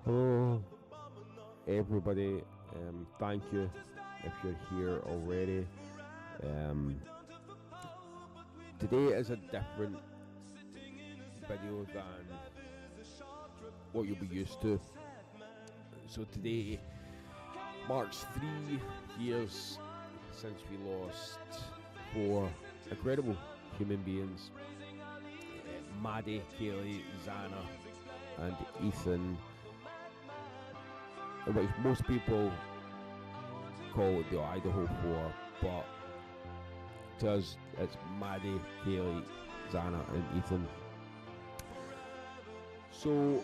Hello, everybody. Thank you if you're here already. Um, Today is a different video than what you'll be used to. So today marks 3 years since we lost 4 incredible human beings: Maddie, Kaylee, Xana, and Ethan, which most people call it the Idaho 4, but to us it's Maddie, Kaylee, Xana, and Ethan. So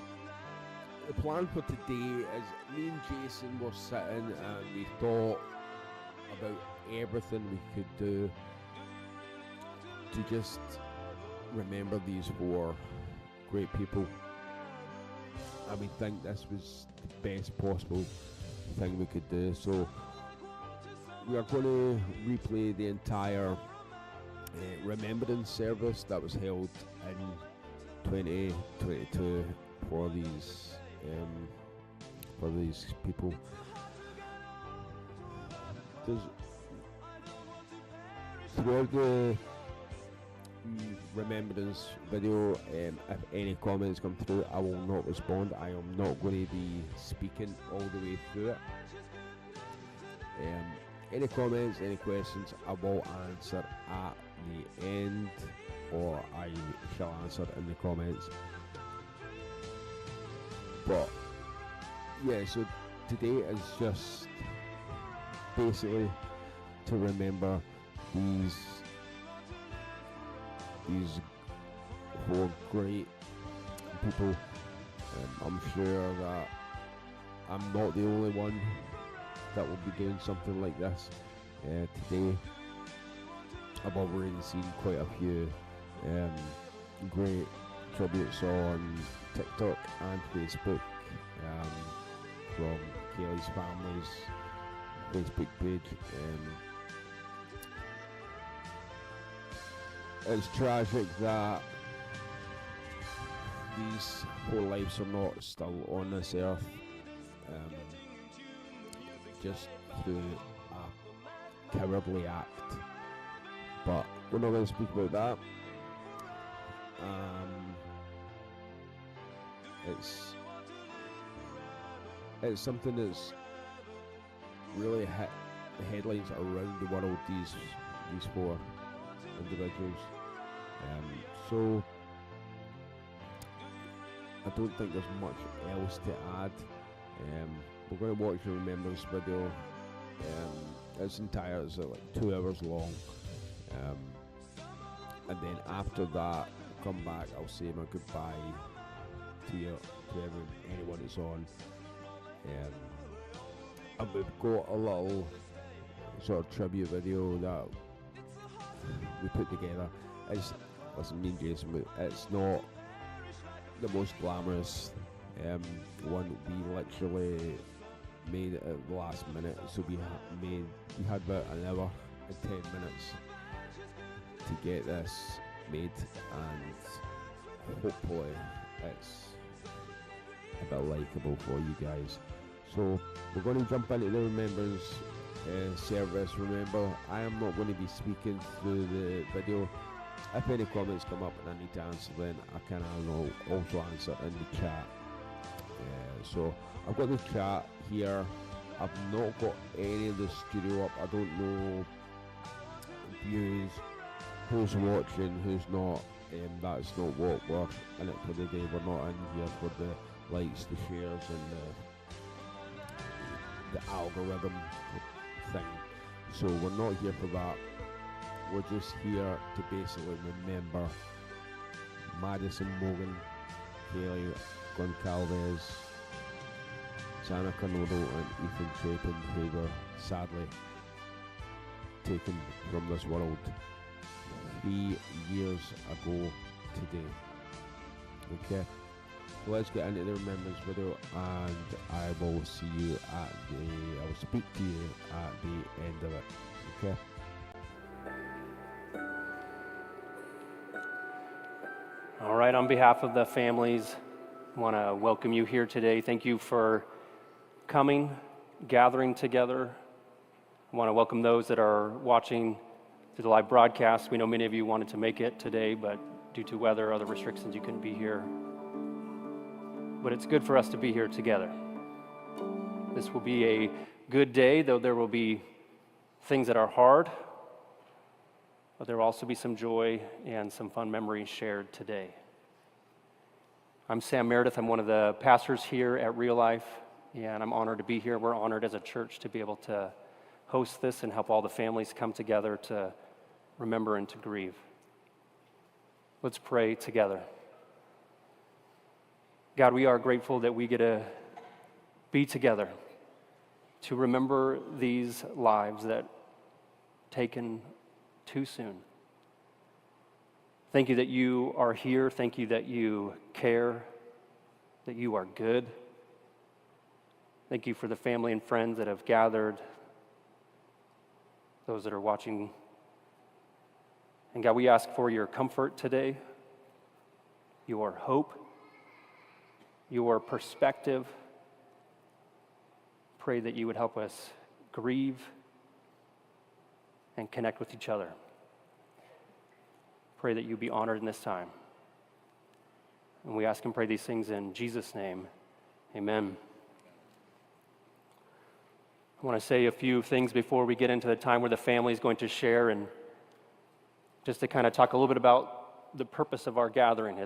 the plan for today is me and Jason were sitting and we thought about everything we could do to just remember these 4 great people, and we think this was the best possible thing we could do. So we are going to replay the entire remembrance service that was held in 2022 for these people. Throughout the remembrance video, if any comments come through, I will not respond. I am not going to be speaking all the way through it. Any comments, any questions, I will answer at the end, or I shall answer in the comments. But yeah, so today is just basically to remember these 4 great people. I'm sure that I'm not the only one that will be doing something like this today. I've already seen quite a few great tributes on TikTok and Facebook from Kaylee's family's Facebook page. It's tragic that these 4 lives are not still on this earth, just through a cowardly act. But we're not going to speak about that. It's something that's really hit the headlines around the world. These 4 individuals. So I don't think there's much else to add. We're going to watch the remembrance video. It's entire, it's like 2 hours long. And then after that, come back, I'll say my goodbye to you, to anyone that's on. And we've got a little sort of tribute video that we put together. Listen, me and Jason, it's not the most glamorous one. We literally made it at the last minute, so we had about an hour and 10 minutes to get this made, and hopefully it's a bit likeable for you guys. So we're going to jump into the remembrance service. Remember, I am not going to be speaking through the video. If any comments come up and I need to answer, then I can also answer in the chat. So I've got the chat here. I've not got any of the studio up. I don't know views, who's watching, who's not. That's not what we're in it for the day. We're not in here for the likes, the shares, and the algorithm thing. So we're not here for that. We're just here to basically remember Madison Morgan, Kaylee Goncalves, Xana Carnodo, and Ethan Chapin, who were sadly taken from this world 3 years ago today. Okay, so let's get into the remembrance video, and I will speak to you at the end of it. Okay. All right, on behalf of the families I want to welcome you here today. Thank you for coming, gathering together. I want to welcome those that are watching through the live broadcast. We know many of you wanted to make it today, but due to weather or other restrictions, you couldn't be here. But it's good for us to be here together. This will be a good day, though there will be things that are hard, but there will also be some joy and some fun memories shared today. I'm Sam Meredith. I'm one of the pastors here at Real Life, and I'm honored to be here. We're honored as a church to be able to host this and help all the families come together to remember and to grieve. Let's pray together. God, we are grateful that we get to be together to remember these lives that taken too soon. Thank you that you are here. Thank you that you care, that you are good. Thank you for the family and friends that have gathered, those that are watching. And God, we ask for your comfort today, your hope, your perspective. Pray that you would help us grieve and connect with each other. Pray that you be honored in this time. And we ask and pray these things in Jesus' name. Amen. I want to say a few things before we get into the time where the family is going to share, and just to kind of talk a little bit about the purpose of our gathering.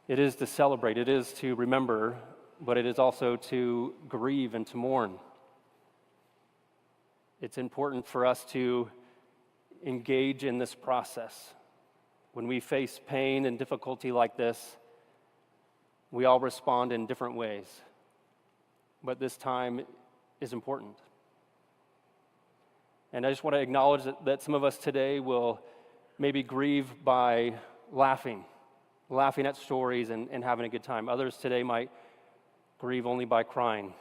It is to celebrate, it is to remember, but it is also to grieve and to mourn. It's important for us to engage in this process. When we face pain and difficulty like this, we all respond in different ways. But this time is important. And I just want to acknowledge that some of us today will maybe grieve by laughing at stories and having a good time. Others today might grieve only by crying,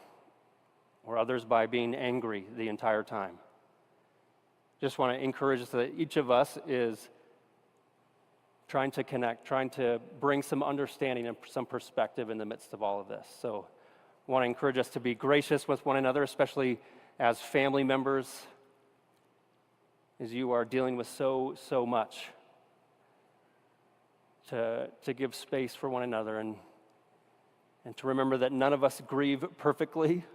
or others by being angry the entire time. Just want to encourage us that each of us is trying to connect, trying to bring some understanding and some perspective in the midst of all of this. So I want to encourage us to be gracious with one another, especially as family members, as you are dealing with so much, to give space for one another and to remember that none of us grieve perfectly.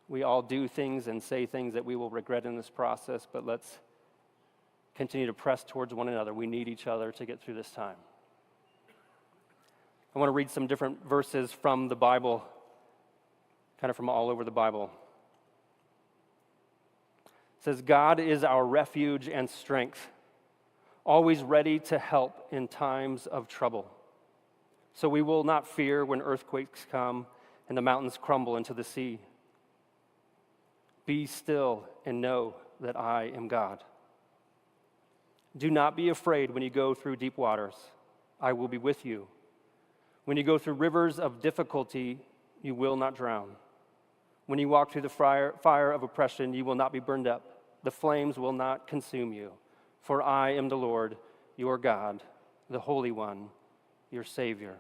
We all do things and say things that we will regret in this process, but let's continue to press towards one another. We need each other to get through this time. I want to read some different verses from the Bible, kind of from all over the Bible. It says, God is our refuge and strength, always ready to help in times of trouble. So we will not fear when earthquakes come and the mountains crumble into the sea. Be still and know that I am God. Do not be afraid when you go through deep waters. I will be with you. When you go through rivers of difficulty, you will not drown. When you walk through the fire of oppression, you will not be burned up. The flames will not consume you. For I am the Lord, your God, the Holy One, your Savior.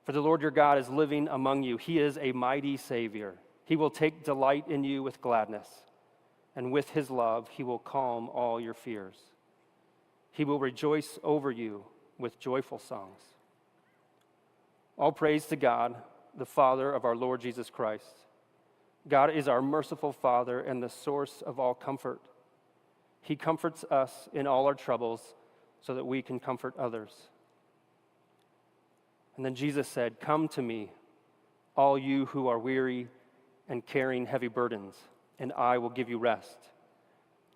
For the Lord your God is living among you. He is a mighty Savior. He will take delight in you with gladness, and with his love he will calm all your fears. He will rejoice over you with joyful songs. All praise to God, the Father of our Lord Jesus Christ. God is our merciful Father and the source of all comfort. He comforts us in all our troubles so that we can comfort others. And then Jesus said, "Come to me, all you who are weary and carrying heavy burdens, and I will give you rest.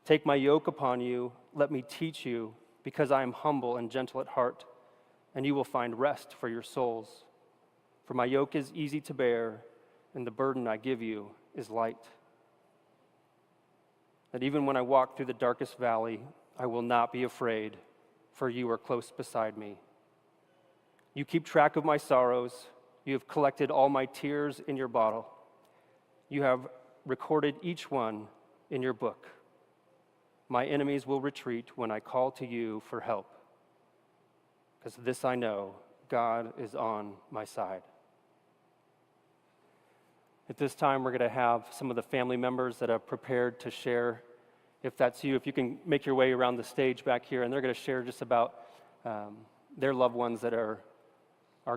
Take my yoke upon you, let me teach you, because I am humble and gentle at heart, and you will find rest for your souls. For my yoke is easy to bear, and the burden I give you is light. That even when I walk through the darkest valley, I will not be afraid, for you are close beside me. You keep track of my sorrows. You have collected all my tears in your bottle. You have recorded each one in your book. My enemies will retreat when I call to you for help. Because this I know, God is on my side. At this time, we're going to have some of the family members that are prepared to share. If that's you, if you can make your way around the stage back here, and they're going to share just about their loved ones that are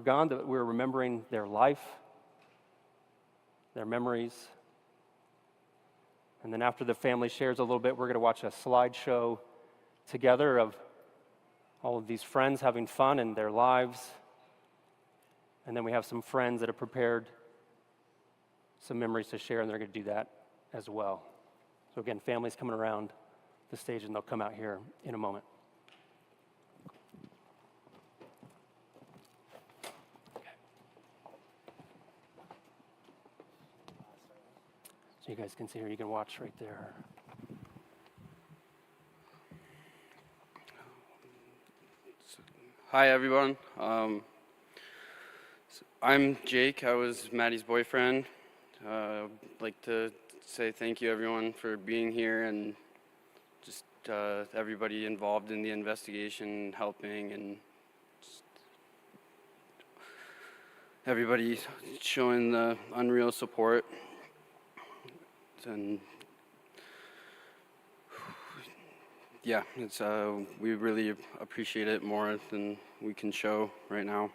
gone, that we're remembering their life, their memories. And then after the family shares a little bit, we're going to watch a slideshow together of all of these friends having fun in their lives. And then we have some friends that have prepared some memories to share, and they're going to do that as well. So again, families coming around the stage, and they'll come out here in a moment. So you guys can see here, you can watch right there. Hi, everyone. I'm Jake. I was Maddie's boyfriend. I'd like to say thank you, everyone, for being here, and just everybody involved in the investigation, helping, and just everybody showing the unreal support. And yeah, it's we really appreciate it more than we can show right now.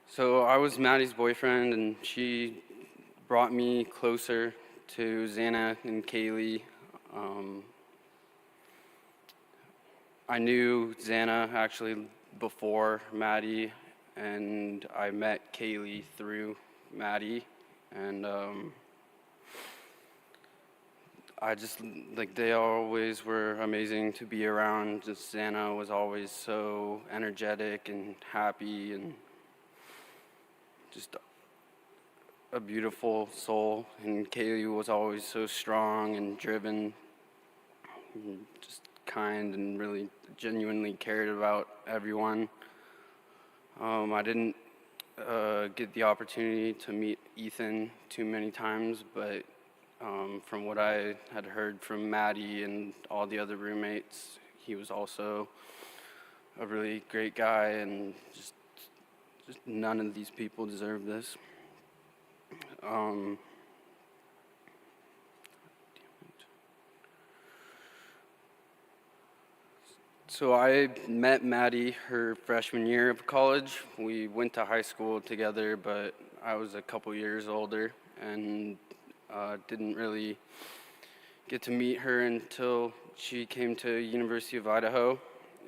So I was Maddie's boyfriend, and she brought me closer to Xana and Kaylee. I knew Xana actually before Maddie, and I met Kaylee through Maddie, and I just, like, they always were amazing to be around. Just Xana was always so energetic and happy, and just a beautiful soul. And Kaylee was always so strong and driven, and just kind, and really genuinely cared about everyone. I didn't get the opportunity to meet Ethan too many times, but from what I had heard from Maddie and all the other roommates, he was also a really great guy, and just none of these people deserve this. So I met Maddie her freshman year of college. We went to high school together, but I was a couple years older, and didn't really get to meet her until she came to University of Idaho,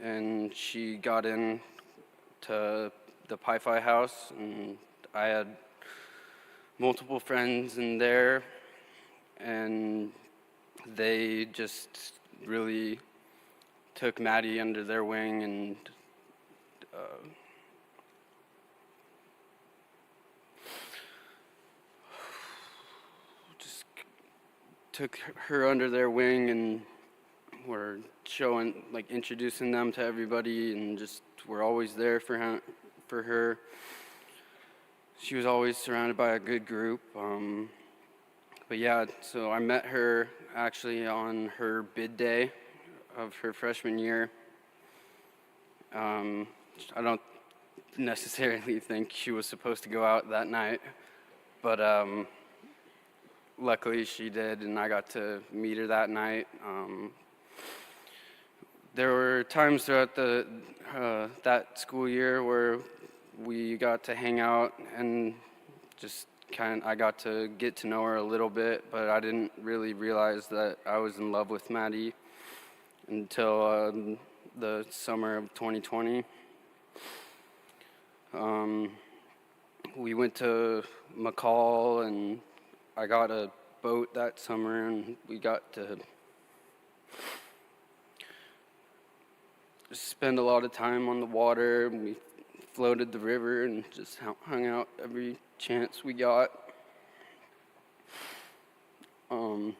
and she got in to the Pi-Fi house, and I had multiple friends in there, and they just really took Maddie under their wing, and took her under their wing, and were showing, like, introducing them to everybody, and just were always there for her. She was always surrounded by a good group. But yeah, so I met her actually on her bid day of her freshman year. I don't necessarily think she was supposed to go out that night, but luckily she did, and I got to meet her that night. There were times throughout that school year where we got to hang out, and just I got to get to know her a little bit, but I didn't really realize that I was in love with Maddie until the summer of 2020. We went to McCall, and I got a boat that summer, and we got to spend a lot of time on the water. We floated the river and just hung out every chance we got. And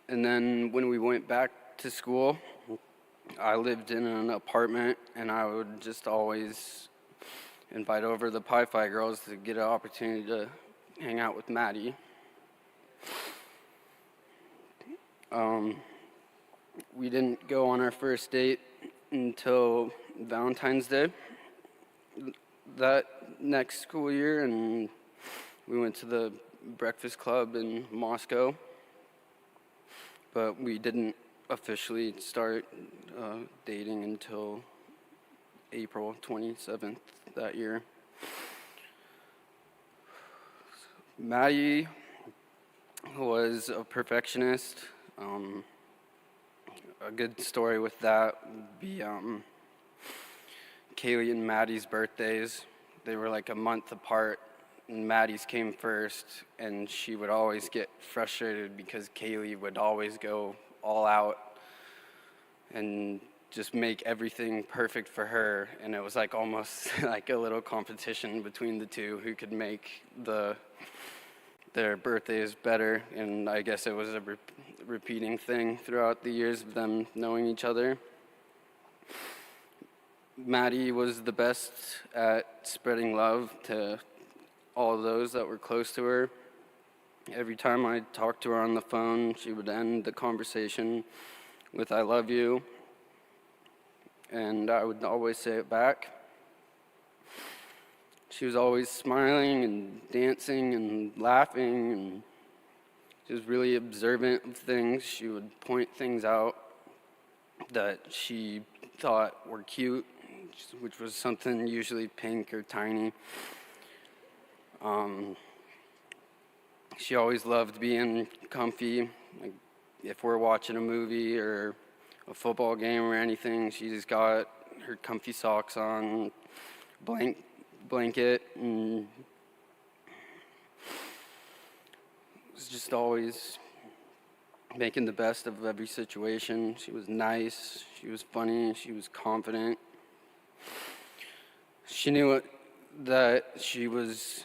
then when we went back to school, I lived in an apartment, and I would just always invite over the Pi-Fi girls to get an opportunity to hang out with Maddie. We didn't go on our first date until Valentine's Day that next school year, and we went to the breakfast club in Moscow, but we didn't officially start dating until April 27th that year. Maddie was a perfectionist. A good story with that would be Kaylee and Maddie's birthdays. They were like a month apart, and Maddie's came first, and she would always get frustrated because Kaylee would always go all out and just make everything perfect for her, and it was like almost like a little competition between the two who could make their birthdays better, and I guess it was a repeating thing throughout the years of them knowing each other. Maddie was the best at spreading love to all of those that were close to her. Every time I talked to her on the phone, she would end the conversation with "I love you," and I would always say it back. She was always smiling and dancing and laughing, and she was really observant of things. She would point things out that she thought were cute, which was something usually pink or tiny. She always loved being comfy. Like if we're watching a movie or a football game or anything, she's got her comfy socks on, blanket, and was just always making the best of every situation. She was nice, she was funny, she was confident. She knew that she was,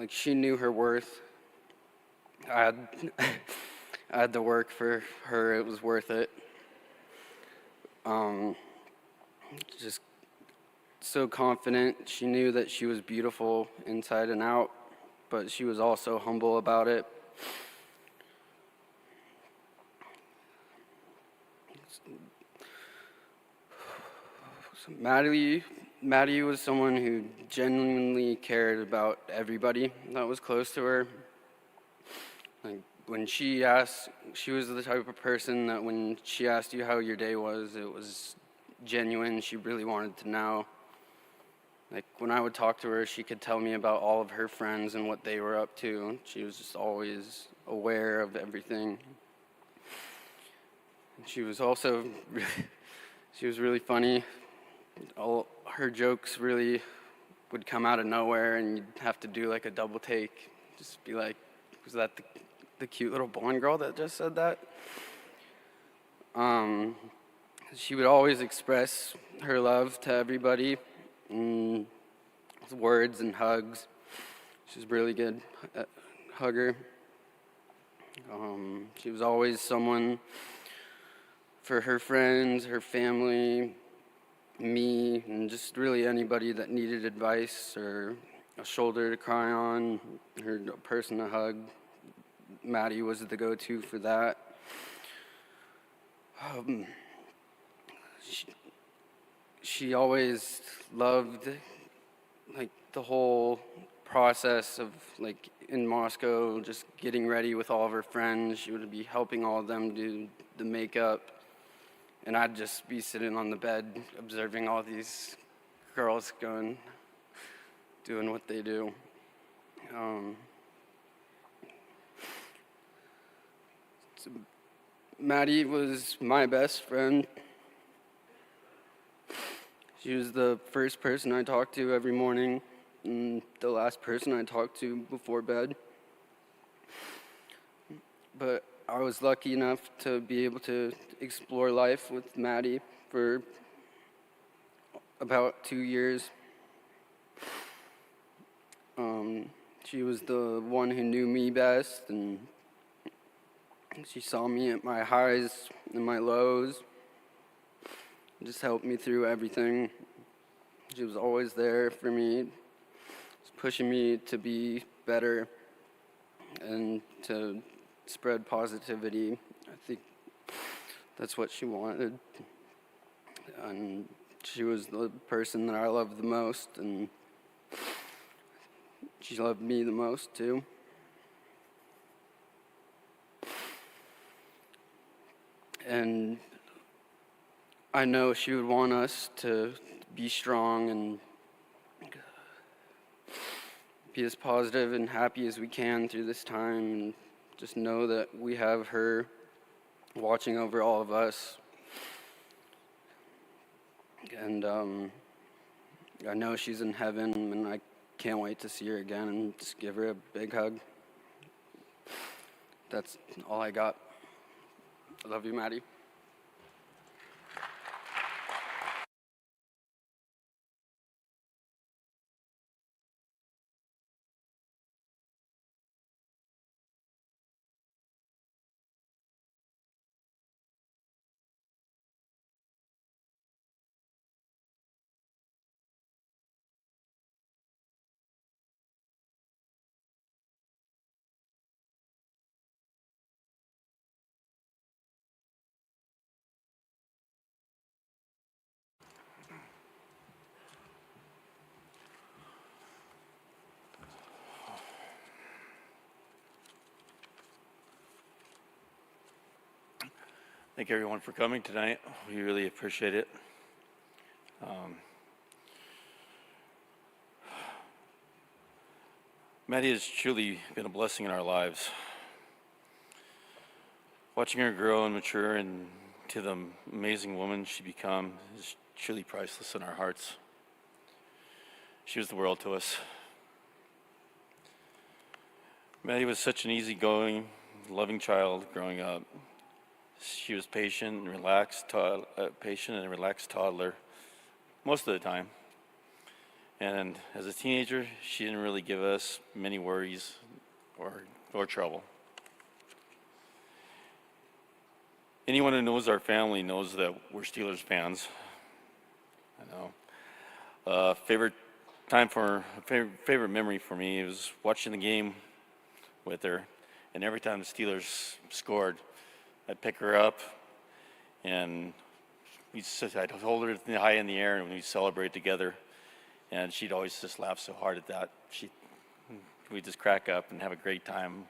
she knew her worth. I had to work for her, it was worth it. Just so confident. She knew that she was beautiful inside and out, but she was also humble about it. So Maddie was someone who genuinely cared about everybody that was close to her. Like when she was the type of person that when she asked you how your day was, it was genuine. She really wanted to know. Like when I would talk to her, she could tell me about all of her friends and what they were up to. She was just always aware of everything. And she was also really funny. All her jokes really would come out of nowhere, and you'd have to do like a double take. Just be like, was that the cute little blonde girl that just said that? She would always express her love to everybody with words and hugs. She was really good hugger. She was always someone for her friends, her family, me, and just really anybody that needed advice or a shoulder to cry on, or a person to hug. Maddie was the go-to for that. She always loved like the whole process of like in Moscow, just getting ready with all of her friends. She would be helping all of them do the makeup, and I'd just be sitting on the bed observing all these girls doing what they do. So Maddie was my best friend. She was the first person I talked to every morning and the last person I talked to before bed. But I was lucky enough to be able to explore life with Maddie for about 2 years. She was the one who knew me best, and she saw me at my highs and my lows. Just helped me through everything. She was always there for me, just pushing me to be better and to spread positivity. I think that's what she wanted. and she was the person that I loved the most, and she loved me the most too. And I know she would want us to be strong and be as positive and happy as we can through this time, and just know that we have her watching over all of us. And I know she's in heaven, and I can't wait to see her again and just give her a big hug. That's all I got. I love you, Maddie. Thank everyone for coming tonight. We really appreciate it. Maddie has truly been a blessing in our lives. Watching her grow and mature into the amazing woman she become is truly priceless in our hearts. She was the world to us. Maddie was such an easygoing, loving child growing up. She was patient and a relaxed toddler most of the time. And as a teenager, she didn't really give us many worries or trouble. Anyone who knows our family knows that we're Steelers fans. I know. Favorite memory for me was watching the game with her, and every time the Steelers scored, I'd pick her up, and I'd hold her high in the air, and we'd celebrate together. And she'd always just laugh so hard at that. We'd just crack up and have a great time.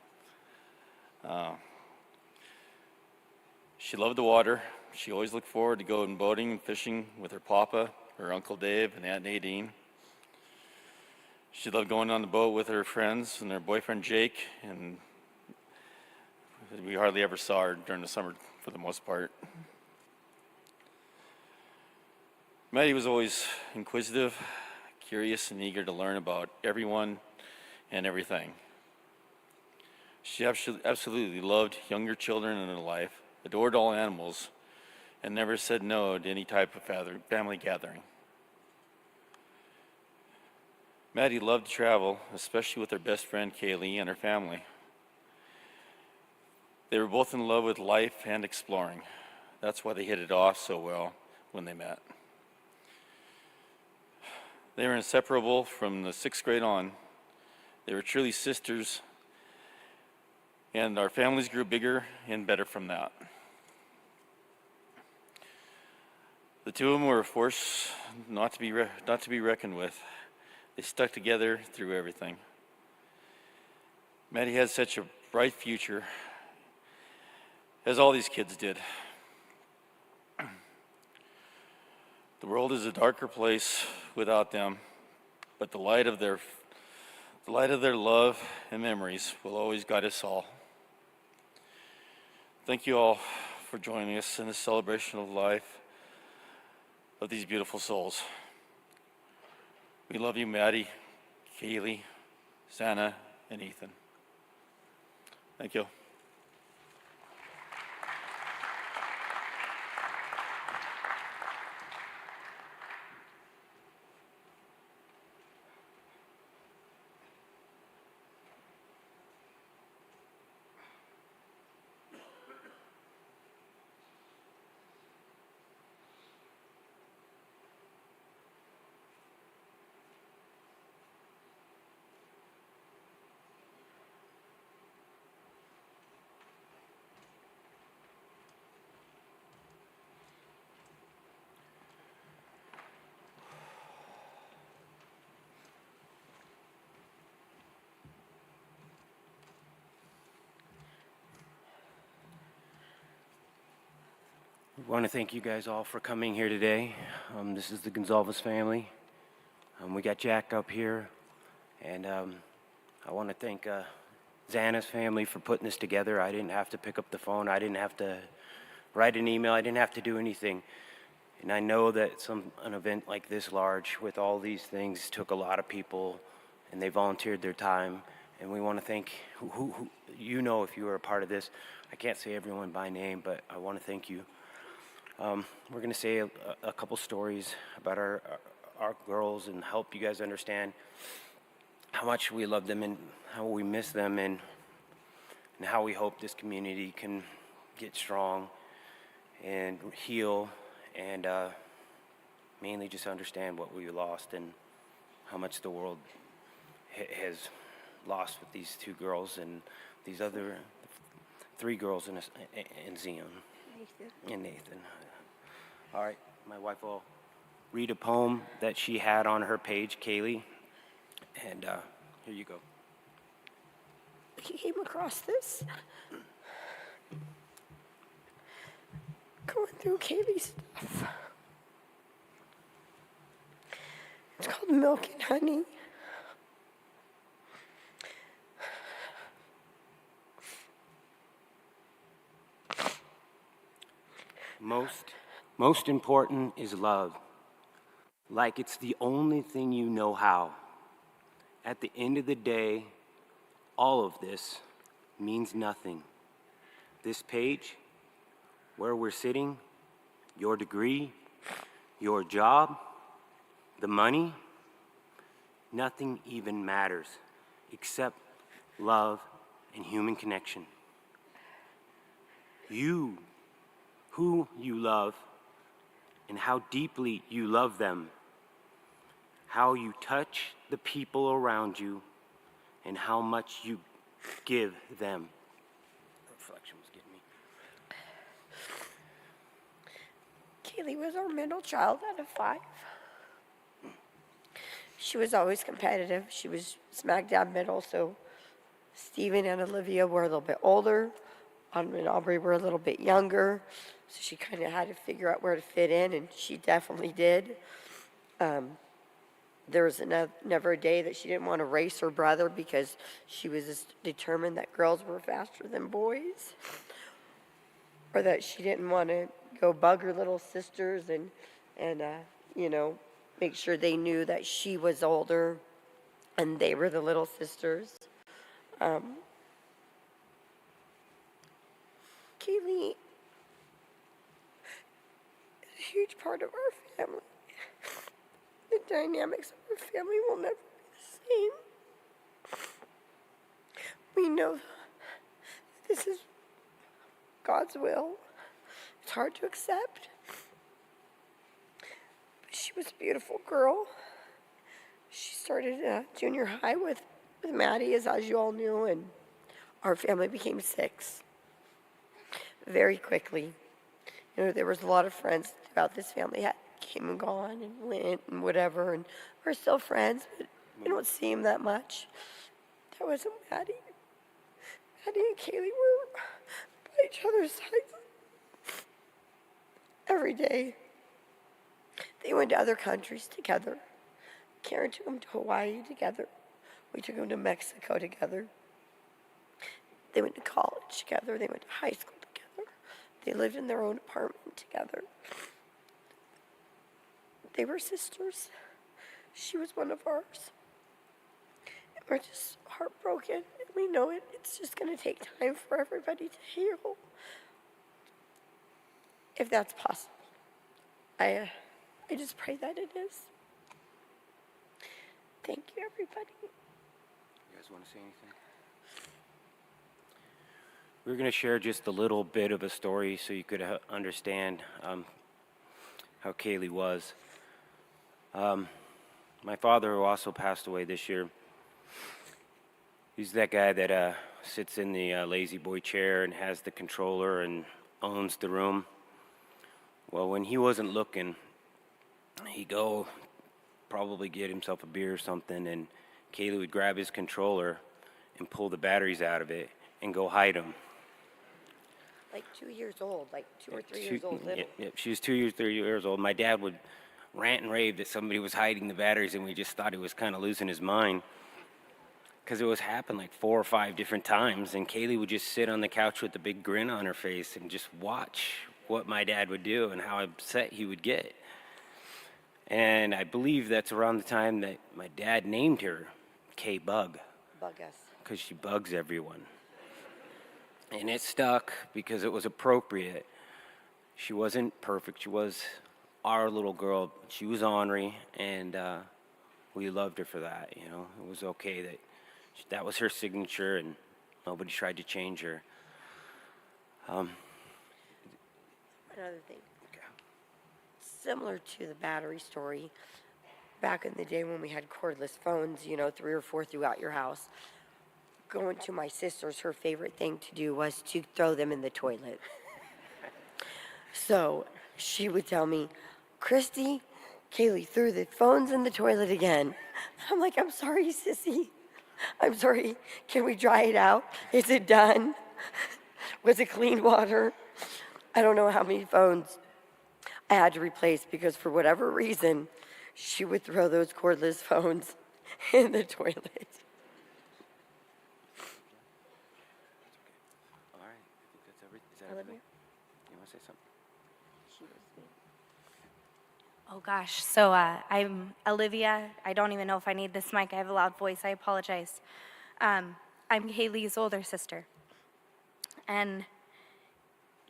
She loved the water. She always looked forward to going boating and fishing with her papa, her Uncle Dave, and Aunt Nadine. She loved going on the boat with her friends and her boyfriend Jake, and we hardly ever saw her during the summer for the most part. Maddie was always inquisitive, curious, and eager to learn about everyone and everything. She absolutely loved younger children in her life, adored all animals, and never said no to any type of family gathering. Maddie loved to travel, especially with her best friend Kaylee and her family. They were both in love with life and exploring. That's why they hit it off so well when they met. They were inseparable from the 6th grade on. They were truly sisters, and our families grew bigger and better from that. The two of them were a force not to be reckoned with. They stuck together through everything. Maddie had such a bright future, as all these kids did. The world is a darker place without them, but the light of their love and memories will always guide us all. Thank you all for joining us in this celebration of life of these beautiful souls. We love you, Maddie, Kaylee, Xana, and Ethan. Thank you. want to thank you guys all for coming here today. This is the Gonzalez family. We got Jack up here, and I want to thank Xana's family for putting this together. I didn't have to pick up the phone. I didn't have to write an email. I didn't have to do anything. And I know that an event like this large with all these things took a lot of people, and they volunteered their time. And we want to thank who you know if you were a part of this. I can't say everyone by name, but I want to thank you. We're going to say a couple stories about our girls and help you guys understand how much we love them and how we miss them, and how we hope this community can get strong and heal, and mainly just understand what we lost and how much the world has lost with these two girls and these other 3 girls in Zion and Nathan. All right, my wife will read a poem that she had on her page, Kaylee, and here you go. I came across this going through Kaylee's stuff. It's called Milk and Honey. Most important is love, like it's the only thing you know how. At the end of the day, all of this means nothing. This page, where we're sitting, your degree, your job, the money, nothing even matters except love and human connection. You, who you love, and how deeply you love them, how you touch the people around you, and how much you give them. Reflection was getting me. Kaylee was our middle child out of 5. She was always competitive. She was smack dab middle, so Stephen and Olivia were a little bit older. And Aubrey were a little bit younger, so she kind of had to figure out where to fit in, and she definitely did. There was never a day that she didn't want to race her brother because she was just determined that girls were faster than boys, or that she didn't want to go bug her little sisters and make sure they knew that she was older and they were the little sisters. Kaylee is a huge part of our family. The dynamics of our family will never be the same. We know that this is God's will. It's hard to accept. But she was a beautiful girl. She started junior high with Maddie, as you all knew, and our family became 6 very quickly. There was a lot of friends throughout this family that came and gone and went and whatever, and we're still friends, but we don't see them that much. That wasn't Maddie. Maddie and Kaylee were by each other's sides every day. They went to other countries together. Karen took them to Hawaii together. We took them to Mexico together. They went to college together. They went to high school together. They lived in their own apartment together. They were sisters. She was one of ours. And we're just heartbroken. And we know it's just going to take time for everybody to heal. If that's possible. I just pray that it is. Thank you, everybody. You guys want to say anything? We're going to share just a little bit of a story so you could understand how Kaylee was. My father, who also passed away this year, he's that guy that sits in the lazy boy chair and has the controller and owns the room. Well, when he wasn't looking, he'd go probably get himself a beer or something, and Kaylee would grab his controller and pull the batteries out of it and go hide them. Like 2 years old, like 2 or 3 Two- years old, little. Yep, she was 2 years, 3 years old. My dad would rant and rave that somebody was hiding the batteries, and we just thought he was kind of losing his mind because it was happened like 4 or 5 different times. And Kaylee would just sit on the couch with a big grin on her face and just watch what my dad would do and how upset he would get. And I believe that's around the time that my dad named her K-Bug Bug us. because she bugs everyone. And it stuck because it was appropriate. She wasn't perfect. She was our little girl. She was ornery, and we loved her for that. You know, it was okay that that was her signature, and nobody tried to change her. Another thing. Similar to the battery story, back in the day when we had cordless phones, 3 or 4 throughout your house, going to my sister's, her favorite thing to do was to throw them in the toilet. So she would tell me, Christy, Kaylee threw the phones in the toilet again. I'm like, I'm sorry, sissy. I'm sorry. Can we dry it out? Is it done? Was it clean water? I don't know how many phones I had to replace because for whatever reason, she would throw those cordless phones in the toilet. All right, I think that's everything. Is that Olivia? everything? You want to say something? Oh gosh, so I'm Olivia. I don't even know if I need this mic. I have a loud voice. I apologize. I'm Kaylee's older sister. And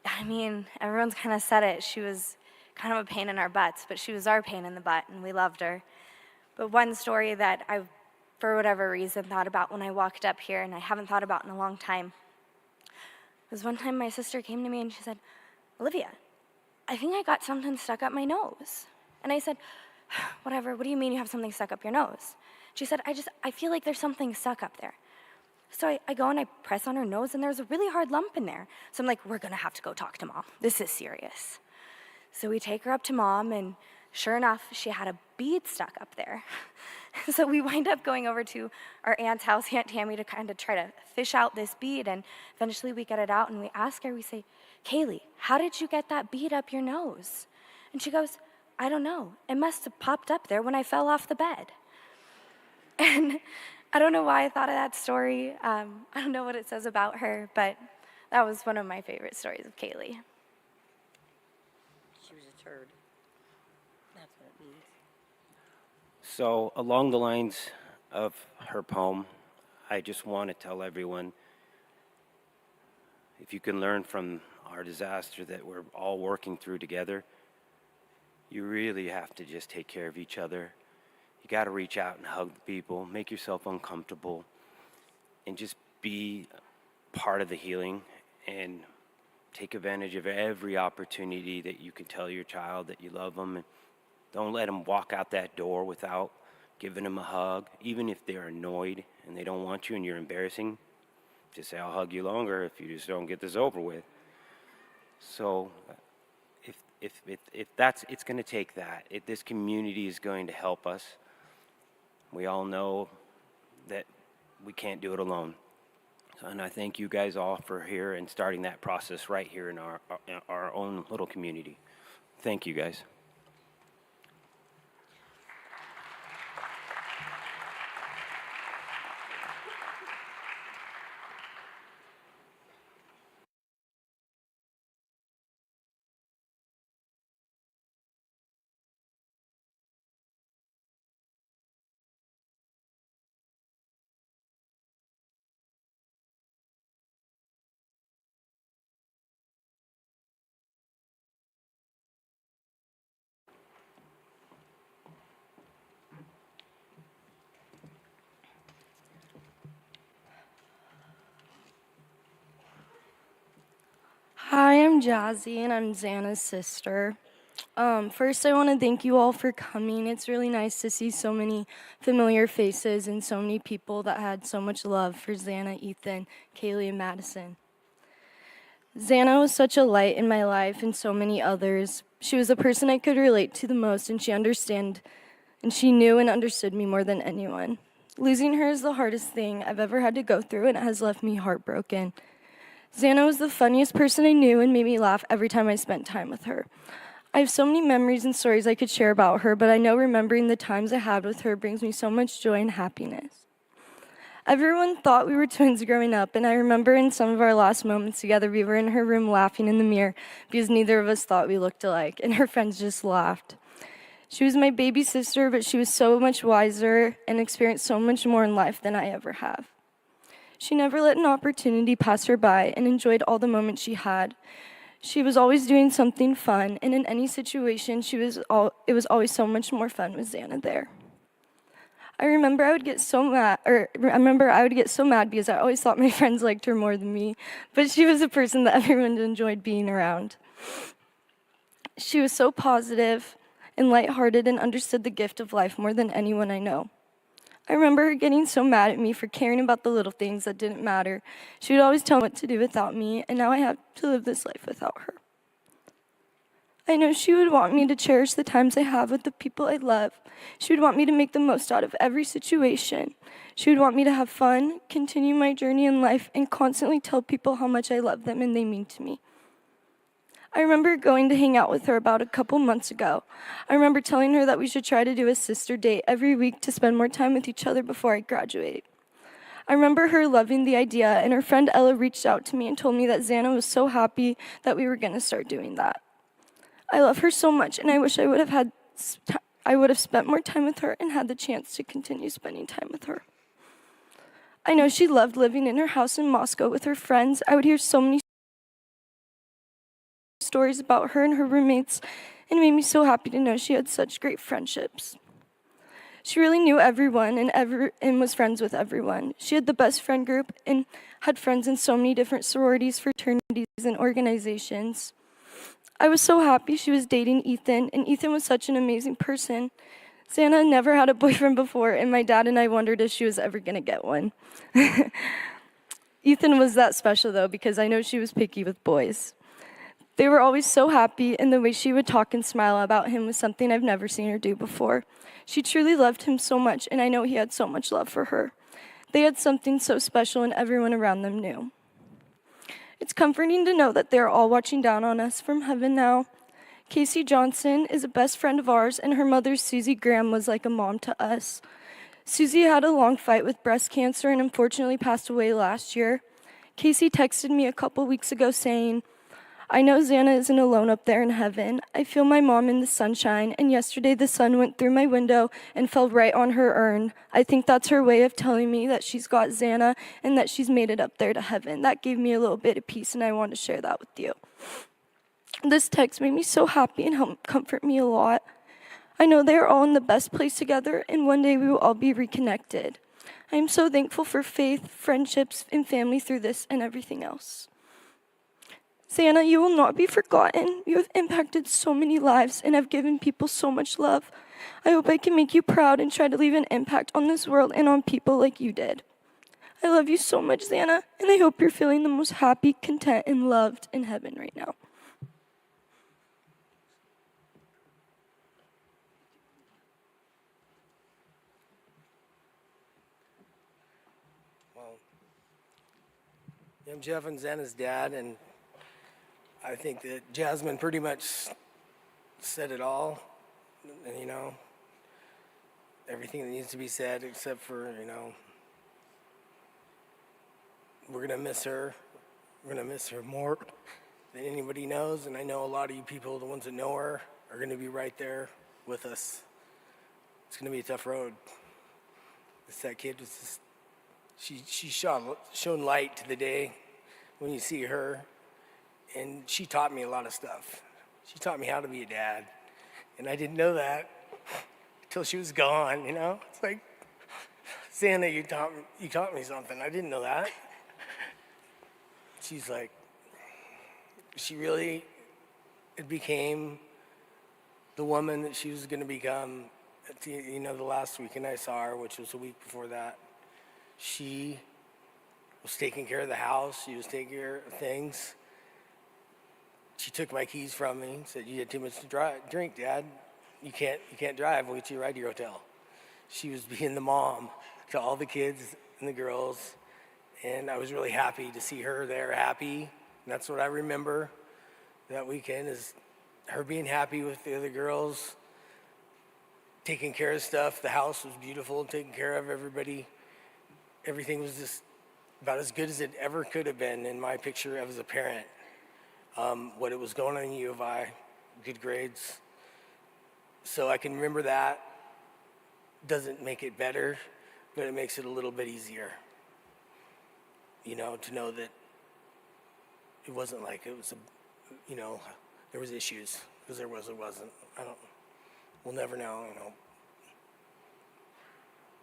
I mean, everyone's kind of said it. She was kind of a pain in our butts, but she was our pain in the butt, and we loved her. But one story that I, for whatever reason, thought about when I walked up here, and I haven't thought about in a long time, was one time my sister came to me and she said, Olivia, I think I got something stuck up my nose. And I said, whatever, what do you mean you have something stuck up your nose? She said, I feel like there's something stuck up there. So I go and I press on her nose, and there's a really hard lump in there. So I'm like, we're gonna have to go talk to Mom. This is serious. So we take her up to Mom, and sure enough, she had a bead stuck up there. So we wind up going over to our aunt's house, Aunt Tammy, to kind of try to fish out this bead, and eventually we get it out, and we ask her, we say, Kaylee, how did you get that bead up your nose? And she goes, I don't know. It must have popped up there when I fell off the bed. And I don't know why I thought of that story. I don't know what it says about her, but that was one of my favorite stories of Kaylee. She was a turd. That's what it means. So, along the lines of her poem, I just want to tell everyone, if you can learn from our disaster that we're all working through together, you really have to just take care of each other. You got to reach out and hug people, make yourself uncomfortable, and just be part of the healing and take advantage of every opportunity that you can tell your child that you love them. And don't let them walk out that door without giving them a hug, even if they're annoyed and they don't want you and you're embarrassing. Just say, I'll hug you longer if you just don't get this over with. So if that's, it's going to take that. This community is going to help us. We all know that we can't do it alone. And I thank you guys all for here and starting that process right here in our own little community. Thank you, guys. Hi, I'm Jazzy, and I'm Xana's sister. First, I want to thank you all for coming. It's really nice to see so many familiar faces and so many people that had so much love for Xana, Ethan, Kaylee, and Madison. Xana was such a light in my life and so many others. She was the person I could relate to the most, and she knew and understood me more than anyone. Losing her is the hardest thing I've ever had to go through, and it has left me heartbroken. Xana was the funniest person I knew and made me laugh every time I spent time with her. I have so many memories and stories I could share about her, but I know remembering the times I had with her brings me so much joy and happiness. Everyone thought we were twins growing up, and I remember in some of our last moments together, we were in her room laughing in the mirror because neither of us thought we looked alike, and her friends just laughed. She was my baby sister, but she was so much wiser and experienced so much more in life than I ever have. She never let an opportunity pass her by and enjoyed all the moments she had. She was always doing something fun, and in any situation, it was always so much more fun with Xana there. I remember I would get so mad because I always thought my friends liked her more than me, but she was a person that everyone enjoyed being around. She was so positive and lighthearted and understood the gift of life more than anyone I know. I remember her getting so mad at me for caring about the little things that didn't matter. She would always tell me what to do without me, and now I have to live this life without her. I know she would want me to cherish the times I have with the people I love. She would want me to make the most out of every situation. She would want me to have fun, continue my journey in life, and constantly tell people how much I love them and they mean to me. I remember going to hang out with her about a couple months ago. I remember telling her that we should try to do a sister date every week to spend more time with each other before I graduate. I remember her loving the idea, and her friend Ella reached out to me and told me that Xana was so happy that we were going to start doing that. I love her so much, and I wish I would have spent more time with her and had the chance to continue spending time with her. I know she loved living in her house in Moscow with her friends. I would hear so many stories about her and her roommates, and it made me so happy to know she had such great friendships. She really knew everyone and was friends with everyone. She had the best friend group and had friends in so many different sororities, fraternities, and organizations. I was so happy she was dating Ethan, and Ethan was such an amazing person. Xana never had a boyfriend before, and my dad and I wondered if she was ever going to get one. Ethan was that special, though, because I know she was picky with boys. They were always so happy, and the way she would talk and smile about him was something I've never seen her do before. She truly loved him so much, and I know he had so much love for her. They had something so special, and everyone around them knew. It's comforting to know that they're all watching down on us from heaven now. Casey Johnson is a best friend of ours, and her mother, Susie Graham, was like a mom to us. Susie had a long fight with breast cancer and unfortunately passed away last year. Casey texted me a couple weeks ago saying, "I know Xana isn't alone up there in heaven. I feel my mom in the sunshine, and yesterday the sun went through my window and fell right on her urn. I think that's her way of telling me that she's got Xana and that she's made it up there to heaven." That gave me a little bit of peace, and I want to share that with you. This text made me so happy and helped comfort me a lot. I know they are all in the best place together, and one day we will all be reconnected. I am so thankful for faith, friendships, and family through this and everything else. Xana, you will not be forgotten. You have impacted so many lives and have given people so much love. I hope I can make you proud and try to leave an impact on this world and on people like you did. I love you so much, Xana, and I hope you're feeling the most happy, content, and loved in heaven right now. Well, I'm Jeff and Xana's dad, and I think that Jasmine pretty much said it all, and, everything that needs to be said, except for, we're going to miss her. We're going to miss her more than anybody knows, and I know a lot of you people, the ones that know her, are going to be right there with us. It's going to be a tough road. That kid was just, she shone light to the day when you see her. And she taught me a lot of stuff. She taught me how to be a dad. And I didn't know that until she was gone, It's like, Xana, you taught me something. I didn't know that. She's like, it became the woman that she was going to become at the last weekend I saw her, which was a week before that. She was taking care of the house. She was taking care of things. She took my keys from me and said, "You had too much to drink, Dad. You can't drive. We'll get you a ride to your hotel." She was being the mom to all the kids and the girls, And I was really happy to see her there happy. And that's what I remember that weekend, is her being happy with the other girls, taking care of stuff. The house was beautiful, taking care of everybody. Everything was just about as good as it ever could have been in my picture as a parent. What it was going on in U of I, good grades. So I can remember that. Doesn't make it better, but it makes it a little bit easier. You know, to know that it wasn't like it was a, you know, there was issues, because there was or wasn't. We'll never know, you know.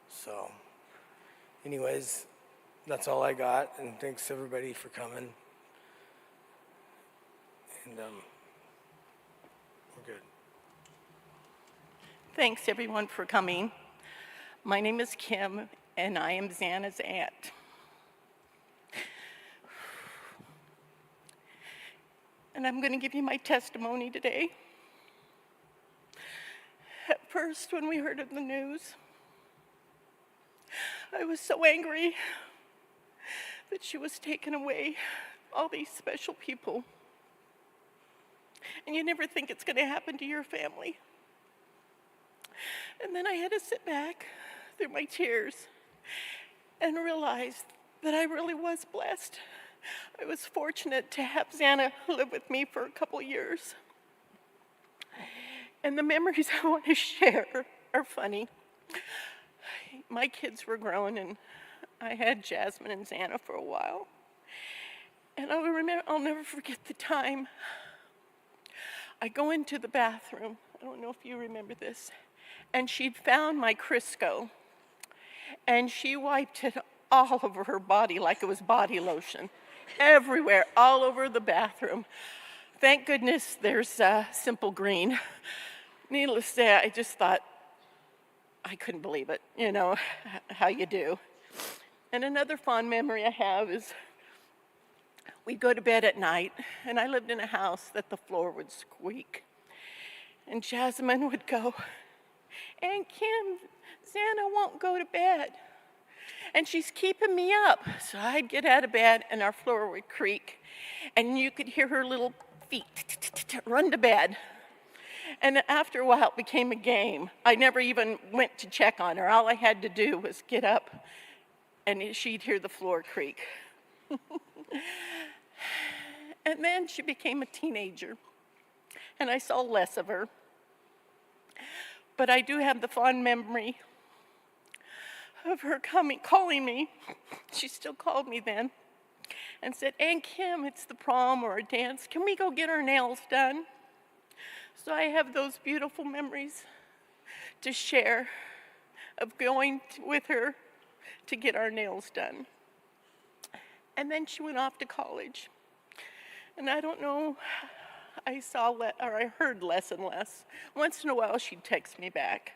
So, anyways, that's all I got, and thanks everybody for coming. And we're good. Thanks everyone for coming. My name is Kim, and I am Xana's aunt. And I'm going to give you my testimony today. At first, when we heard of the news, I was so angry that she was taken away, all these special people. And you never think it's going to happen to your family. And then I had to sit back through my tears and realize that I really was blessed. I was fortunate to have Xana live with me for a couple years. And the memories I want to share are funny. My kids were grown, and I had Jasmine and Xana for a while. And I'll never forget the time I go into the bathroom. I don't know if you remember this. And she'd found my Crisco, and she wiped it all over her body like it was body lotion. Everywhere, all over the bathroom. Thank goodness there's Simple Green. Needless to say, I just thought, I couldn't believe it, you know, how you do. And another fond memory I have is we'd go to bed at night, and I lived in a house that the floor would squeak. And Jasmine would go, "Aunt Kim, Xana won't go to bed. And she's keeping me up." So I'd get out of bed, and our floor would creak, and you could hear her little feet run to bed. And after a while, it became a game. I never even went to check on her. All I had to do was get up, and she'd hear the floor creak. And then she became a teenager, and I saw less of her. But I do have the fond memory of her calling me. She still called me then and said, "Aunt Kim, it's the prom or a dance. Can we go get our nails done?" So I have those beautiful memories to share of going with her to get our nails done. And then she went off to college. And I don't know, I heard less and less. Once in a while, she'd text me back,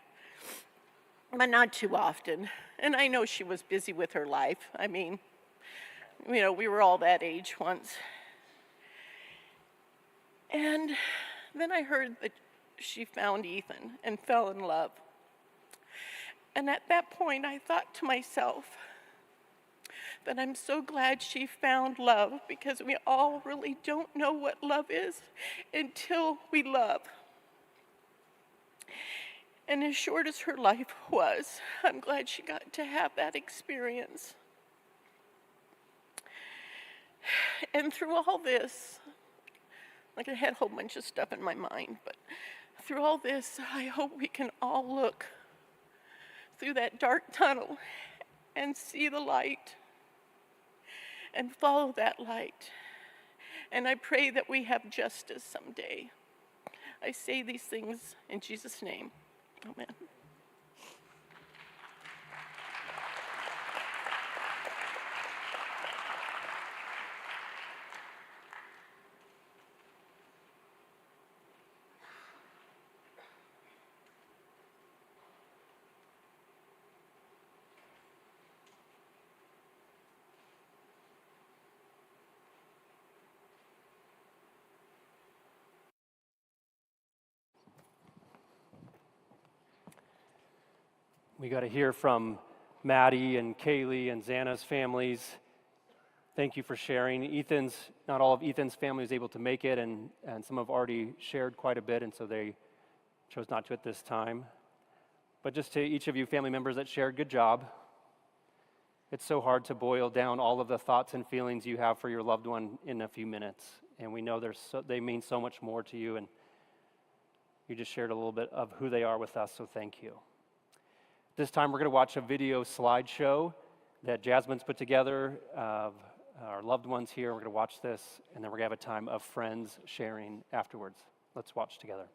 but not too often. And I know she was busy with her life. I mean, you know, we were all that age once. And then I heard that she found Ethan and fell in love. And at that point, I thought to myself that I'm so glad she found love, because we all really don't know what love is until we love. And as short as her life was, I'm glad she got to have that experience. And through all this, like, I had a whole bunch of stuff in my mind, but through all this, I hope we can all look through that dark tunnel and see the light and follow that light. And I pray that we have justice someday. I say these things in Jesus' name. Amen. We got to hear from Maddie and Kaylee and Xana's families Thank you for sharing. Not all of Ethan's family was able to make it, and some have already shared quite a bit, and so they chose not to at this time. But just to each of you family members that shared, good job. It's so hard to boil down all of the thoughts and feelings you have for your loved one in a few minutes, and we know they mean so much more to you, and you just shared a little bit of who they are with us, so thank you. This time we're going to watch a video slideshow that Jasmine's put together of our loved ones here. We're going to watch this, and then we're going to have a time of friends sharing afterwards. Let's watch together.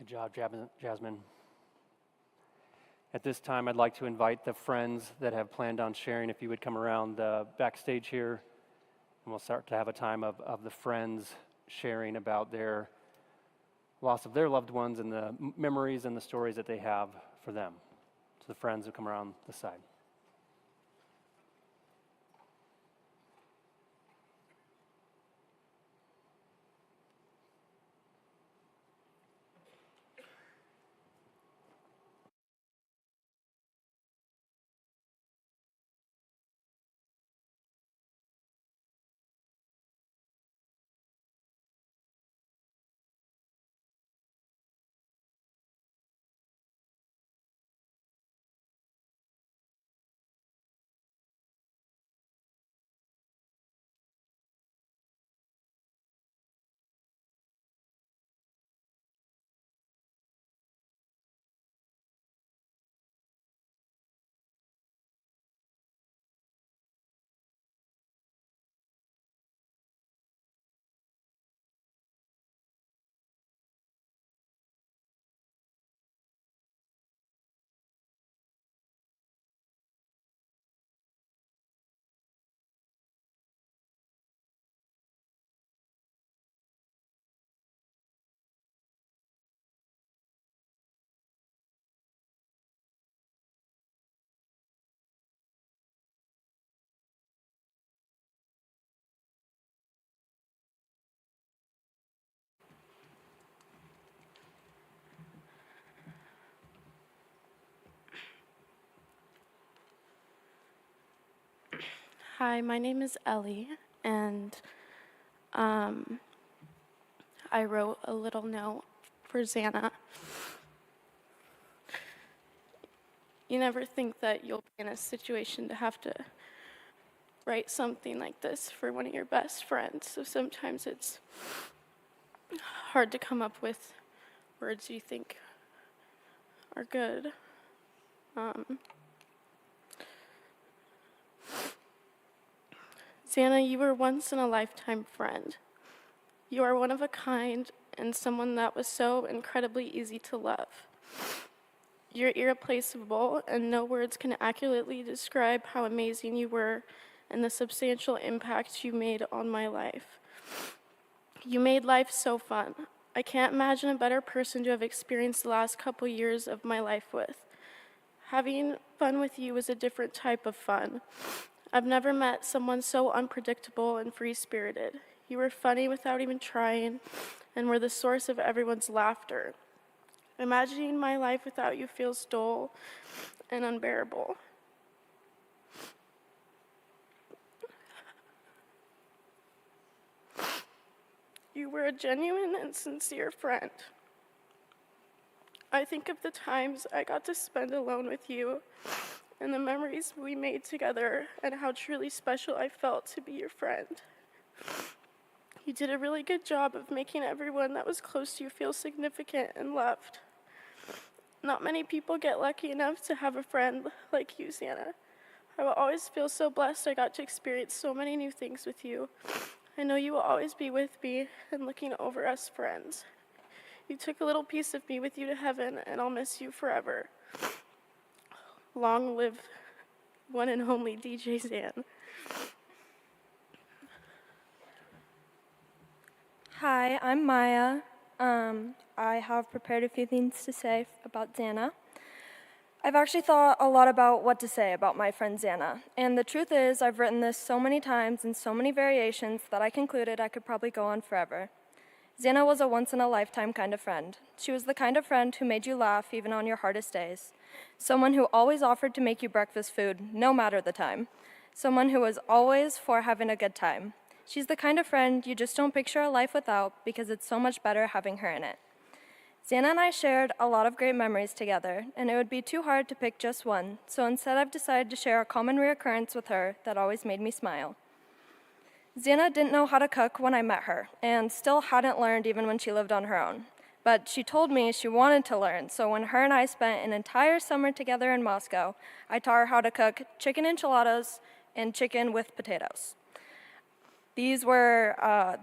Good job, Jasmine. At this time, I'd like to invite the friends that have planned on sharing, if you would come around the backstage here, and we'll start to have a time of the friends sharing about their loss of their loved ones and the memories and the stories that they have for them. So the friends will come around the side. Hi, my name is Ellie, and I wrote a little note for Xana. You never think that you'll be in a situation to have to write something like this for one of your best friends, so sometimes it's hard to come up with words you think are good. Xana, you were once in a lifetime friend. You are one of a kind and someone that was so incredibly easy to love. You're irreplaceable, and no words can accurately describe how amazing you were and the substantial impact you made on my life. You made life so fun. I can't imagine a better person to have experienced the last couple years of my life with. Having fun with you was a different type of fun. I've never met someone so unpredictable and free-spirited. You were funny without even trying, and were the source of everyone's laughter. Imagining my life without you feels dull and unbearable. You were a genuine and sincere friend. I think of the times I got to spend alone with you and the memories we made together and how truly special I felt to be your friend. You did a really good job of making everyone that was close to you feel significant and loved. Not many people get lucky enough to have a friend like you, Xana. I will always feel so blessed I got to experience so many new things with you. I know you will always be with me and looking over us friends. You took a little piece of me with you to heaven, and I'll miss you forever. Long live one and only DJ Xan. Hi, I'm Maya. I have prepared a few things to say about Xana. I've actually thought a lot about what to say about my friend Xana, and the truth is I've written this so many times in so many variations that I concluded I could probably go on forever. Xana was a once-in-a-lifetime kind of friend. She was the kind of friend who made you laugh even on your hardest days. Someone who always offered to make you breakfast food, no matter the time. Someone who was always for having a good time. She's the kind of friend you just don't picture a life without because it's so much better having her in it. Xana and I shared a lot of great memories together, and it would be too hard to pick just one, so instead I've decided to share a common reoccurrence with her that always made me smile. Xana didn't know how to cook when I met her, and still hadn't learned even when she lived on her own. But she told me she wanted to learn, so when her and I spent an entire summer together in Moscow, I taught her how to cook chicken enchiladas and chicken with potatoes. These were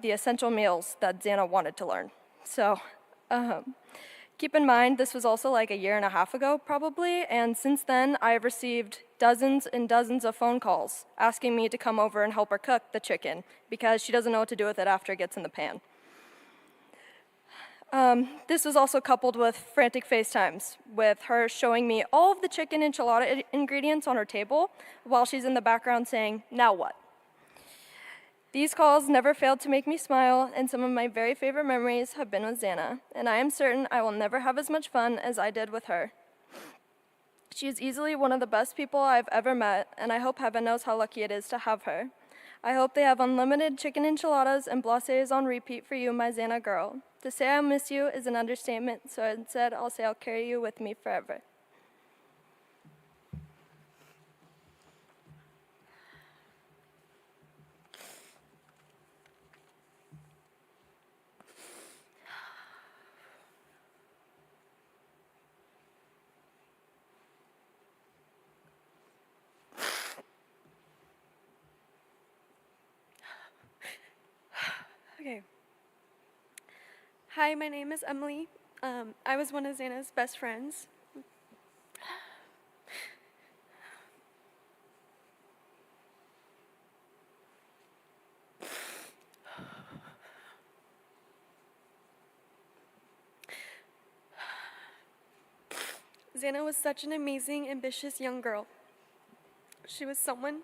the essential meals that Xana wanted to learn. So, Keep in mind, this was also like a year and a half ago, probably, and since then, I have received dozens and dozens of phone calls asking me to come over and help her cook the chicken because she doesn't know what to do with it after it gets in the pan. This was also coupled with frantic FaceTimes, with her showing me all of the chicken enchilada ingredients on her table while she's in the background saying, "Now what?" These calls never failed to make me smile, and some of my very favorite memories have been with Xana, and I am certain I will never have as much fun as I did with her. She is easily one of the best people I've ever met, and I hope heaven knows how lucky it is to have her. I hope they have unlimited chicken enchiladas and blasés on repeat for you, my Xana girl. To say I'll miss you is an understatement, so instead I'll say I'll carry you with me forever. Okay. Hi, my name is Emily. I was one of Xana's best friends. Xana was such an amazing, ambitious young girl. She was someone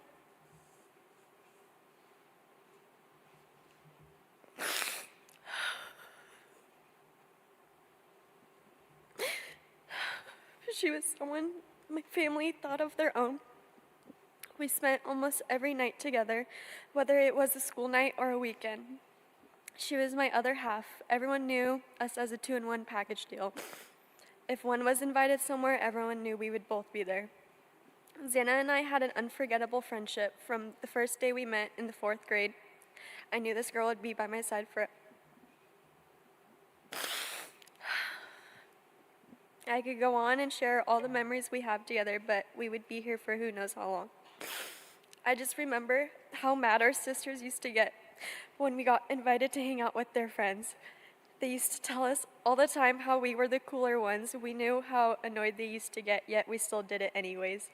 my family thought of their own. We spent almost every night together, whether it was a school night or a weekend. She was my other half. Everyone knew us as a 2-in-1 package deal. If one was invited somewhere, everyone knew we would both be there. Xana and I had an unforgettable friendship from the first day we met in the 4th grade. I knew this girl would be by my side forever. I could go on and share all the memories we have together, but we would be here for who knows how long. I just remember how mad our sisters used to get when we got invited to hang out with their friends. They used to tell us all the time how we were the cooler ones. We knew how annoyed they used to get, yet we still did it anyways.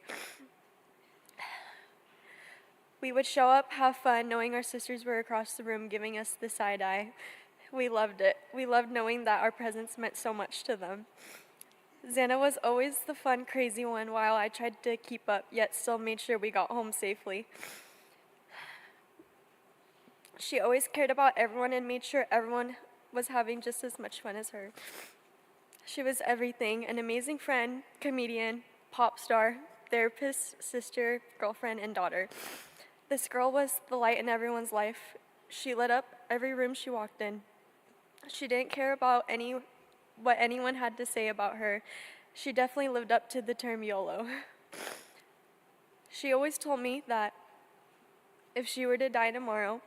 We would show up, have fun, knowing our sisters were across the room giving us the side eye. We loved it. We loved knowing that our presence meant so much to them. Xana was always the fun, crazy one while I tried to keep up, yet still made sure we got home safely. She always cared about everyone and made sure everyone was having just as much fun as her. She was everything, an amazing friend, comedian, pop star, therapist, sister, girlfriend, and daughter. This girl was the light in everyone's life. She lit up every room she walked in. She didn't care about what anyone had to say about her. She definitely lived up to the term YOLO. She always told me that if she were to die tomorrow,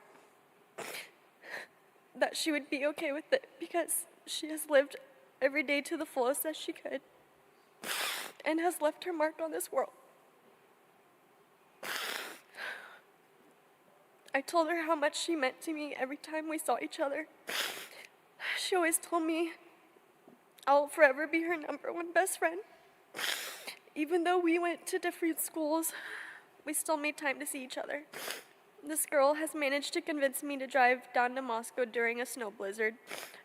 that she would be okay with it because she has lived every day to the fullest as she could and has left her mark on this world. I told her how much she meant to me every time we saw each other. She always told me I'll forever be her #1 best friend. Even though we went to different schools, we still made time to see each other. This girl has managed to convince me to drive down to Moscow during a snow blizzard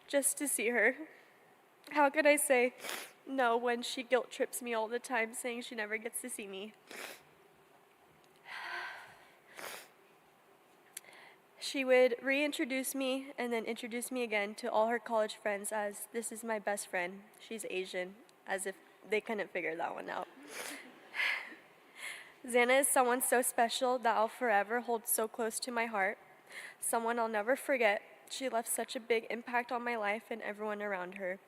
just to see her. How could I say no when she guilt trips me all the time saying she never gets to see me? She would reintroduce me and then introduce me again to all her college friends as, "This is my best friend. She's Asian," as if they couldn't figure that one out. Xana is someone so special that I'll forever hold so close to my heart. Someone I'll never forget. She left such a big impact on my life and everyone around her.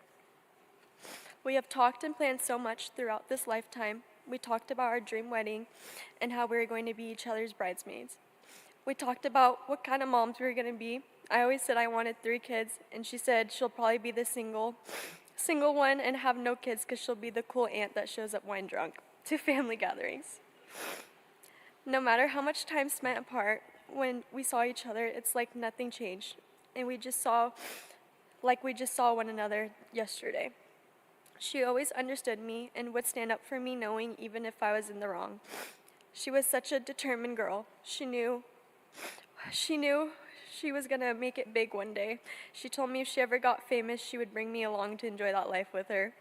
We have talked and planned so much throughout this lifetime. We talked about our dream wedding and how we were going to be each other's bridesmaids. We talked about what kind of moms we were going to be. I always said I wanted 3 kids, and she said she'll probably be the single one and have no kids because she'll be the cool aunt that shows up wine drunk to family gatherings. No matter how much time spent apart, when we saw each other, it's like nothing changed, and we just saw one another yesterday. She always understood me and would stand up for me knowing even if I was in the wrong. She was such a determined girl. She knew she was gonna make it big one day. She told me if she ever got famous, she would bring me along to enjoy that life with her.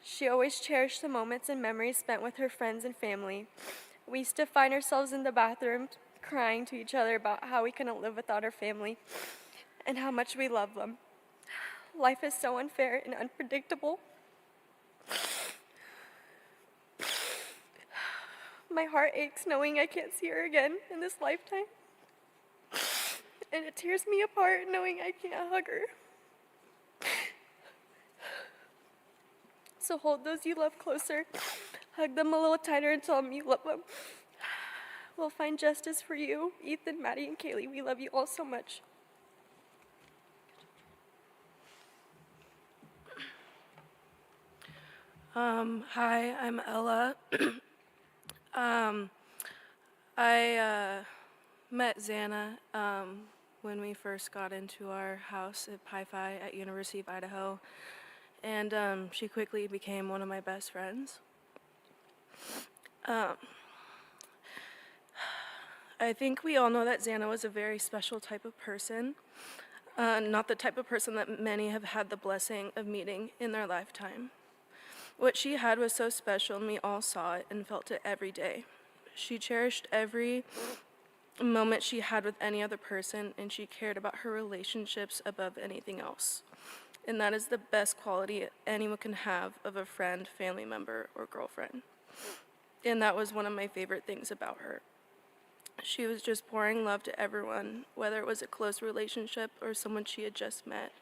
She always cherished the moments and memories spent with her friends and family. We used to find ourselves in the bathroom crying to each other about how we couldn't live without our family and how much we love them. Life is so unfair and unpredictable. My heart aches knowing I can't see her again in this lifetime. And it tears me apart knowing I can't hug her. So hold those you love closer. Hug them a little tighter and tell them you love them. We'll find justice for you, Ethan, Maddie, and Kaylee. We love you all so much. Hi, I'm Ella. I met Xana when we first got into our house at Pi Phi at University of Idaho, and she quickly became one of my best friends. I think we all know that Xana was a very special type of person, not the type of person that many have had the blessing of meeting in their lifetime. What she had was so special, and we all saw it and felt it every day. She cherished every moment she had with any other person, and she cared about her relationships above anything else. And that is the best quality anyone can have of a friend, family member, or girlfriend. And that was one of my favorite things about her. She was just pouring love to everyone, whether it was a close relationship or someone she had just met.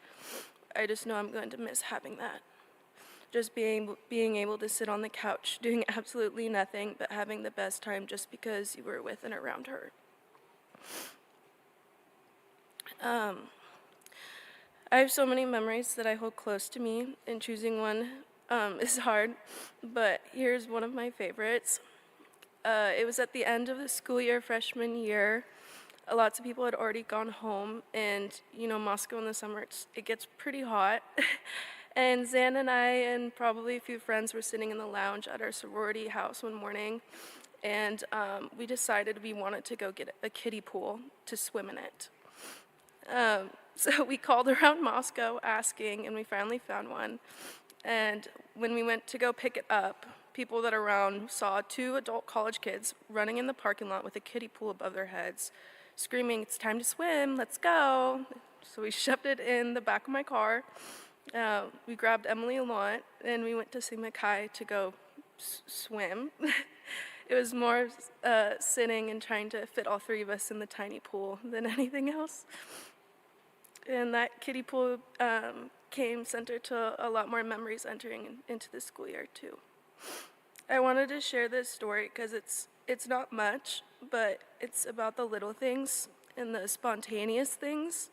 I just know I'm going to miss having that. Just being able to sit on the couch, doing absolutely nothing, but having the best time just because you were with and around her. I have so many memories that I hold close to me, and choosing one is hard, but here's one of my favorites. It was at the end of the school year, freshman year. Lots of people had already gone home, and you know, Moscow in the summer, it gets pretty hot. And Xana and I and probably a few friends were sitting in the lounge at our sorority house one morning, and we decided we wanted to go get a kiddie pool to swim in it. So we called around Moscow asking, and we finally found one. And when we went to go pick it up, people that are around saw 2 adult college kids running in the parking lot with a kiddie pool above their heads, screaming, "It's time to swim, let's go." So we shoved it in the back of my car. We grabbed Emily along, and we went to Sigma Chi to go swim. It was more sitting and trying to fit all 3 of us in the tiny pool than anything else. And that kiddie pool came center to a lot more memories entering into the school year too. I wanted to share this story because it's not much, but it's about the little things and the spontaneous things.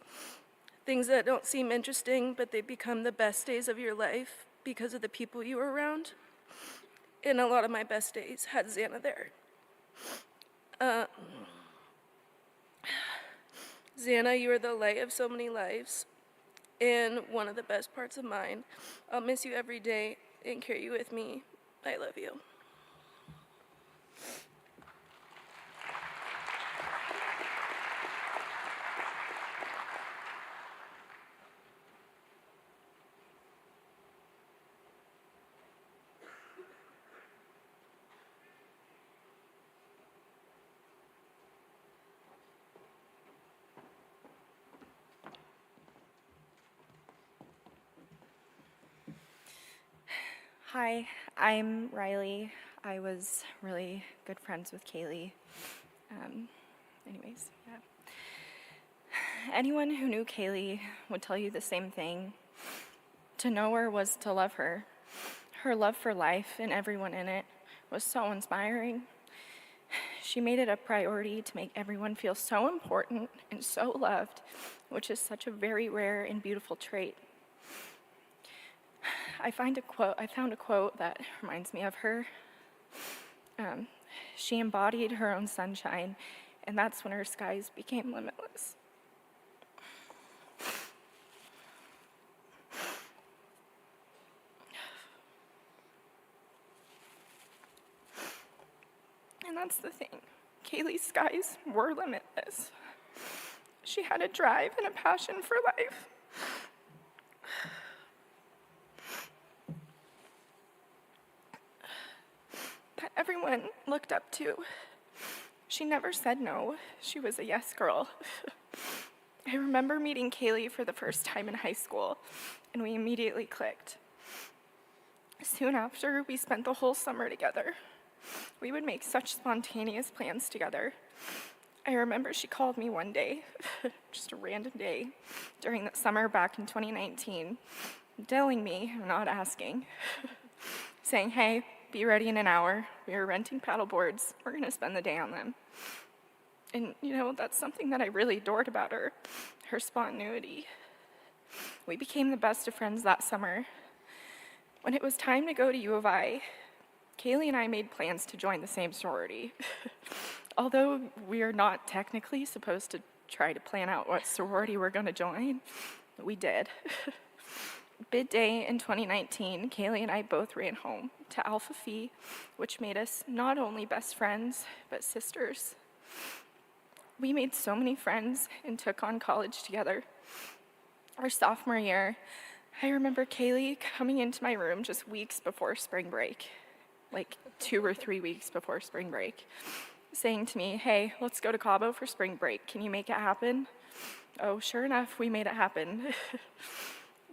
Things that don't seem interesting, but they become the best days of your life because of the people you were around. And a lot of my best days had Xana there. Xana, you are the light of so many lives, and one of the best parts of mine. I'll miss you every day and carry you with me. I love you. Hi, I'm Riley. I was really good friends with Kaylee. Anyways, yeah. Anyone who knew Kaylee would tell you the same thing. To know her was to love her. Her love for life and everyone in it was so inspiring. She made it a priority to make everyone feel so important and so loved, which is such a very rare and beautiful trait. I found a quote that reminds me of her. She embodied her own sunshine, and that's when her skies became limitless. And that's the thing. Kaylee's skies were limitless. She had a drive and a passion for life. That everyone looked up to. She never said no. She was a yes girl. I remember meeting Kaylee for the first time in high school, and we immediately clicked. Soon after, we spent the whole summer together. We would make such spontaneous plans together. I remember she called me one day, just a random day, during that summer back in 2019, telling me, not asking, saying, hey, be ready in an hour. We are renting paddle boards. We're going to spend the day on them. And, that's something that I really adored about her, her spontaneity. We became the best of friends that summer. When it was time to go to U of I, Kaylee and I made plans to join the same sorority. Although we are not technically supposed to try to plan out what sorority we're going to join, we did. Bid day in 2019, Kaylee and I both ran home to Alpha Phi, which made us not only best friends, but sisters. We made so many friends and took on college together. Our sophomore year, I remember Kaylee coming into my room just weeks before spring break, like 2 or 3 weeks before spring break, saying to me, hey, let's go to Cabo for spring break. Can you make it happen? Oh, sure enough, we made it happen.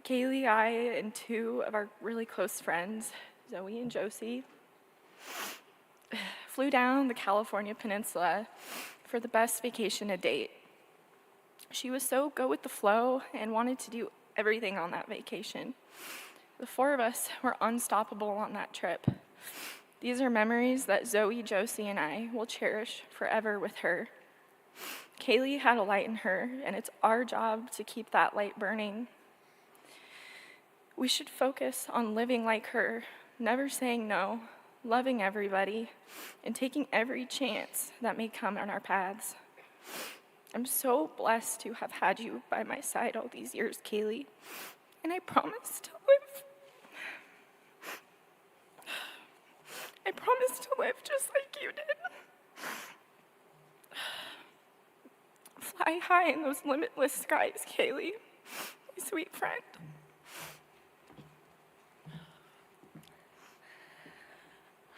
Kaylee, I, and 2 of our really close friends, Zoe and Josie, flew down the California peninsula for the best vacation to date. She was so go with the flow and wanted to do everything on that vacation. The 4 of us were unstoppable on that trip. These are memories that Zoe, Josie, and I will cherish forever with her. Kaylee had a light in her, and it's our job to keep that light burning. We should focus on living like her, never saying no, loving everybody, and taking every chance that may come on our paths. I'm so blessed to have had you by my side all these years, Kaylee, and I promise to live. I promise to live just like you did. Fly high in those limitless skies, Kaylee, my sweet friend.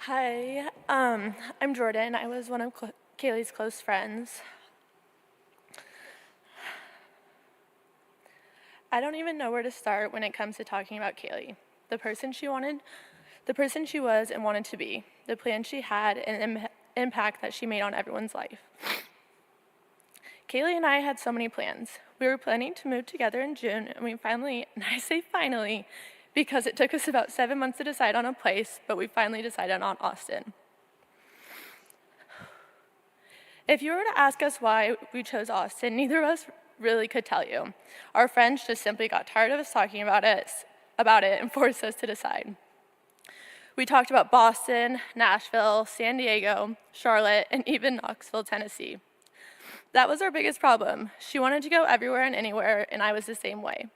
Hi, I'm Jordan. I was one of Kaylee's close friends. I don't even know where to start when it comes to talking about Kaylee, the person she was and wanted to be, the plan she had, and the impact that she made on everyone's life. Kaylee and I had so many plans. We were planning to move together in June, and we finally, and I say finally, because it took us about 7 months to decide on a place, but we finally decided on Austin. If you were to ask us why we chose Austin, neither of us really could tell you. Our friends just simply got tired of us talking about it and forced us to decide. We talked about Boston, Nashville, San Diego, Charlotte, and even Knoxville, Tennessee. That was our biggest problem. She wanted to go everywhere and anywhere, and I was the same way.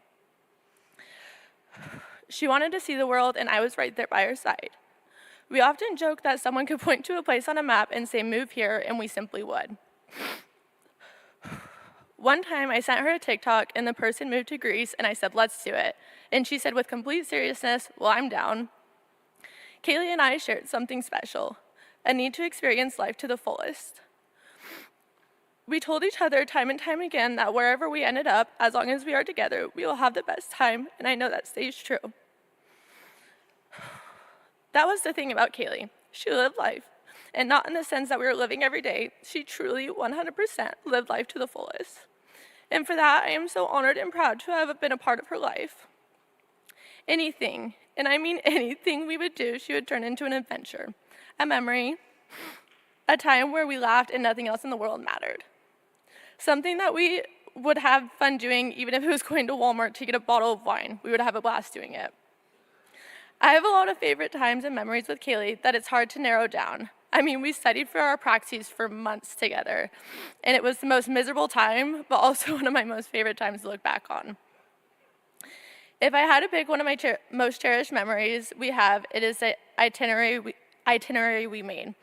She wanted to see the world, and I was right there by her side. We often joke that someone could point to a place on a map and say, move here, and we simply would. One time, I sent her a TikTok, and the person moved to Greece, and I said, let's do it. And she said with complete seriousness, well, I'm down. Kaylee and I shared something special, a need to experience life to the fullest. We told each other time and time again that wherever we ended up, as long as we are together, we will have the best time, and I know that stays true. That was the thing about Kaylee. She lived life, and not in the sense that we were living every day. She truly, 100% lived life to the fullest. And for that, I am so honored and proud to have been a part of her life. Anything, and I mean anything we would do, she would turn into an adventure, a memory, a time where we laughed and nothing else in the world mattered. Something that we would have fun doing, even if it was going to Walmart to get a bottle of wine. We would have a blast doing it. I have a lot of favorite times and memories with Kaylee that it's hard to narrow down. I mean, we studied for our praxis for months together, and it was the most miserable time, but also one of my most favorite times to look back on. If I had to pick one of my most cherished memories we have, it is the itinerary we made.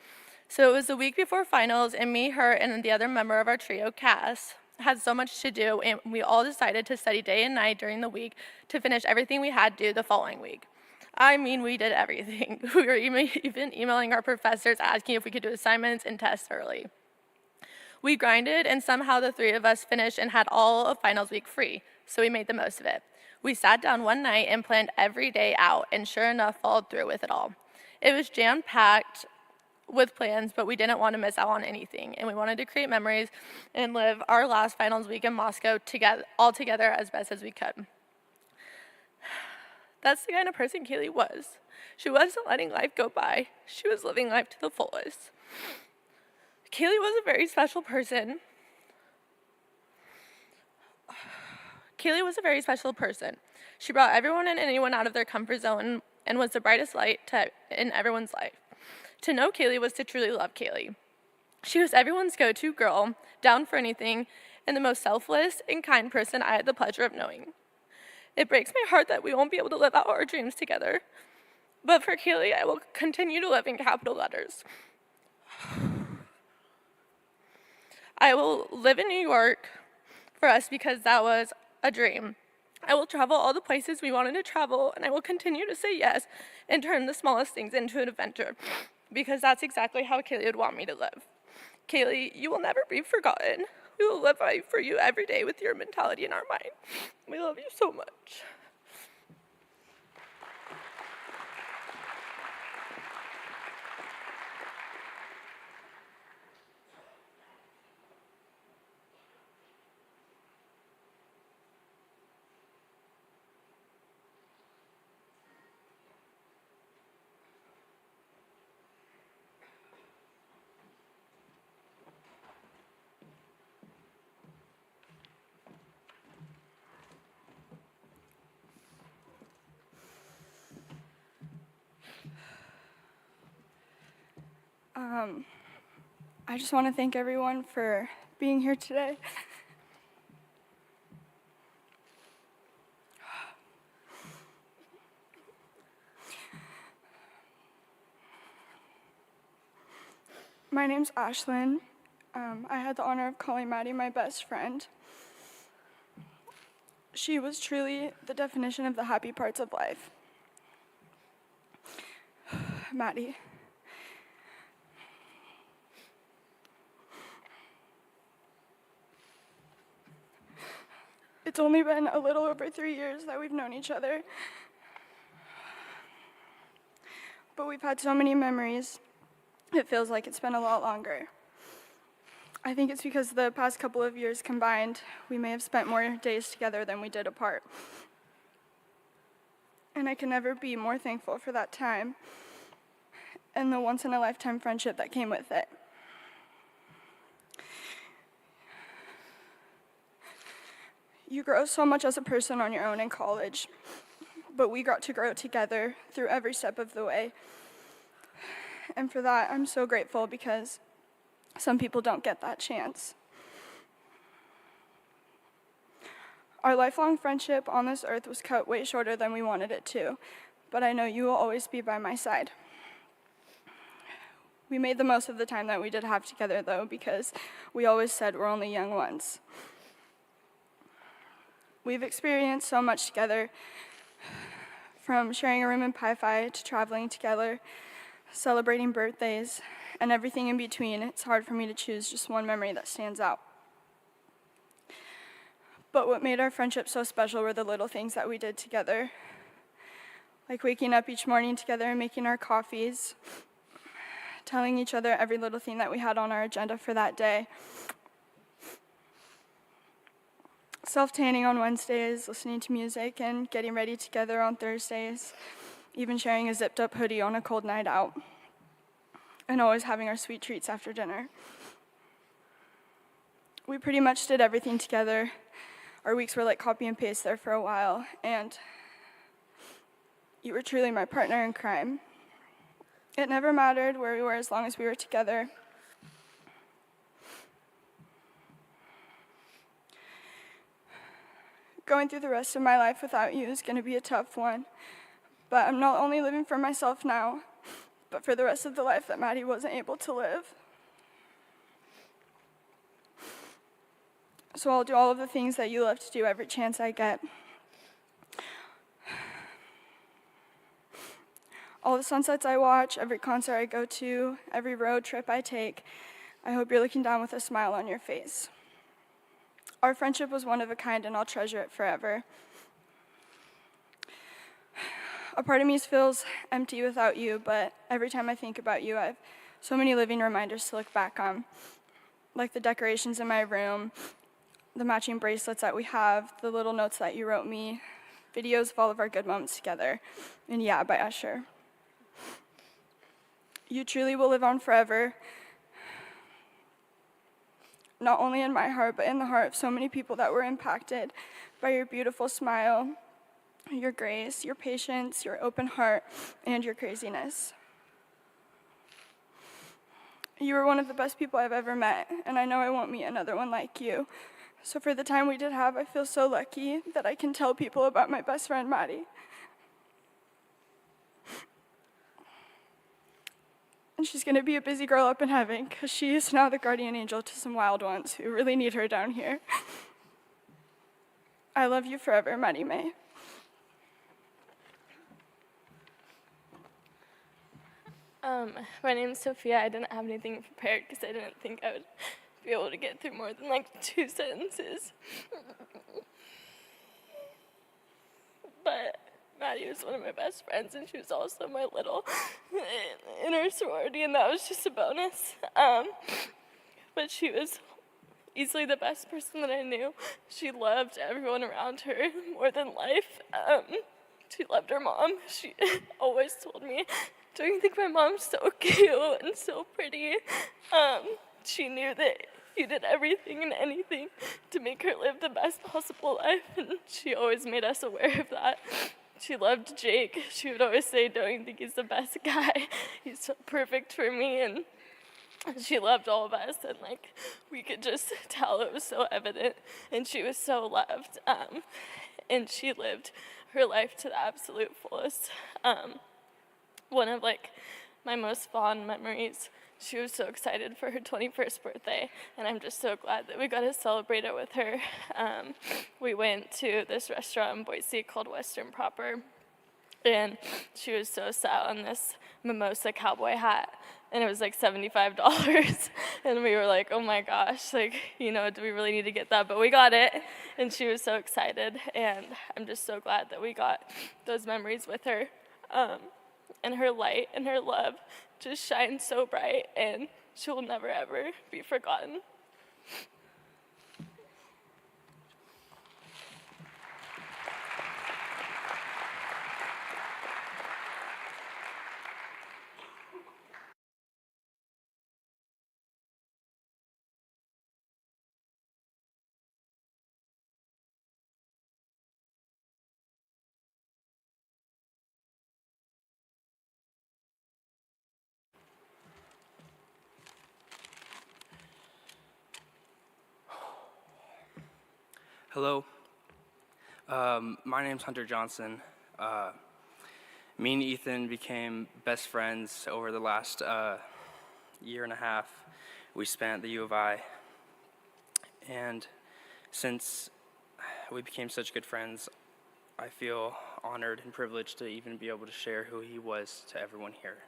So it was the week before finals, and me, her, and the other member of our trio, Cass, had so much to do, and we all decided to study day and night during the week to finish everything we had due the following week. I mean, we did everything. We were even emailing our professors asking if we could do assignments and tests early. We grinded, and somehow the three of us finished and had all of finals week free, so we made the most of it. We sat down one night and planned every day out, and sure enough, followed through with it all. It was jam-packed with plans, but we didn't want to miss out on anything, and we wanted to create memories and live our last finals week in Moscow all together as best as we could. That's the kind of person Kaylee was. She wasn't letting life go by. She was living life to the fullest. Kaylee was a very special person. She brought everyone and anyone out of their comfort zone and was the brightest light in everyone's life. To know Kaylee was to truly love Kaylee. She was everyone's go-to girl, down for anything, and the most selfless and kind person I had the pleasure of knowing. It breaks my heart that we won't be able to live out our dreams together. But for Kaylee, I will continue to live in capital letters. I will live in New York for us because that was a dream. I will travel all the places we wanted to travel, and I will continue to say yes and turn the smallest things into an adventure, because that's exactly how Kaylee would want me to live. Kaylee, you will never be forgotten. We will live right for you every day with your mentality in our mind. We love you so much. I just want to thank everyone for being here today. My name's Ashlyn. I had the honor of calling Maddie my best friend. She was truly the definition of the happy parts of life. Maddie. It's only been a little over 3 years that we've known each other. But we've had so many memories, it feels like it's been a lot longer. I think it's because the past couple of years combined, we may have spent more days together than we did apart. And I can never be more thankful for that time and the once-in-a-lifetime friendship that came with it. You grow so much as a person on your own in college, but we got to grow together through every step of the way. And for that, I'm so grateful, because some people don't get that chance. Our lifelong friendship on this earth was cut way shorter than we wanted it to, but I know you will always be by my side. We made the most of the time that we did have together, though, because we always said we're only young ones. We've experienced so much together, from sharing a room in Pi-Fi to traveling together, celebrating birthdays, and everything in between. It's hard for me to choose just one memory that stands out. But what made our friendship so special were the little things that we did together, like waking up each morning together and making our coffees, telling each other every little thing that we had on our agenda for that day, self-tanning on Wednesdays, listening to music, and getting ready together on Thursdays, even sharing a zipped-up hoodie on a cold night out, and always having our sweet treats after dinner. We pretty much did everything together. Our weeks were like copy and paste there for a while, and you were truly my partner in crime. It never mattered where we were as long as we were together. Going through the rest of my life without you is going to be a tough one, but I'm not only living for myself now, but for the rest of the life that Maddie wasn't able to live. So I'll do all of the things that you love to do every chance I get. All the sunsets I watch, every concert I go to, every road trip I take, I hope you're looking down with a smile on your face. Our friendship was one of a kind, and I'll treasure it forever. A part of me feels empty without you, but every time I think about you, I have so many living reminders to look back on, like the decorations in my room, the matching bracelets that we have, the little notes that you wrote me, videos of all of our good moments together, and Yeah by Usher. You truly will live on forever, not only in my heart, but in the heart of so many people that were impacted by your beautiful smile, your grace, your patience, your open heart, and your craziness. You were one of the best people I've ever met, and I know I won't meet another one like you. So for the time we did have, I feel so lucky that I can tell people about my best friend, Maddie. And she's going to be a busy girl up in heaven, because she is now the guardian angel to some wild ones who really need her down here. I love you forever, Maddie May. My name's Sophia. I didn't have anything prepared because I didn't think I would be able to get through more than like 2 sentences. But Maddie was one of my best friends, and she was also my little in her sorority, and that was just a bonus. But she was easily the best person that I knew. She loved everyone around her more than life. She loved her mom. She always told me, "Don't you think my mom's so cute and so pretty?" She knew that you did everything and anything to make her live the best possible life, and she always made us aware of that. She loved Jake. She would always say, "Don't you think he's the best guy? He's so perfect for me." And she loved all of us, and like we could just tell it was so evident, and she was so loved, and she lived her life to the absolute fullest. One of like my most fond memories, she was so excited for her 21st birthday, and I'm just so glad that we got to celebrate it with her. We went to this restaurant in Boise called Western Proper, and she was so sad on this mimosa cowboy hat, and it was like $75, and we were like, oh my gosh, like, you know, do we really need to get that? But we got it, and she was so excited, and I'm just so glad that we got those memories with her. And her light and her love just shines so bright, and she will never, ever be forgotten. Hello, my name's Hunter Johnson. Me and Ethan became best friends over the last year and a half we spent at the U of I. And since we became such good friends, I feel honored and privileged to even be able to share who he was to everyone here.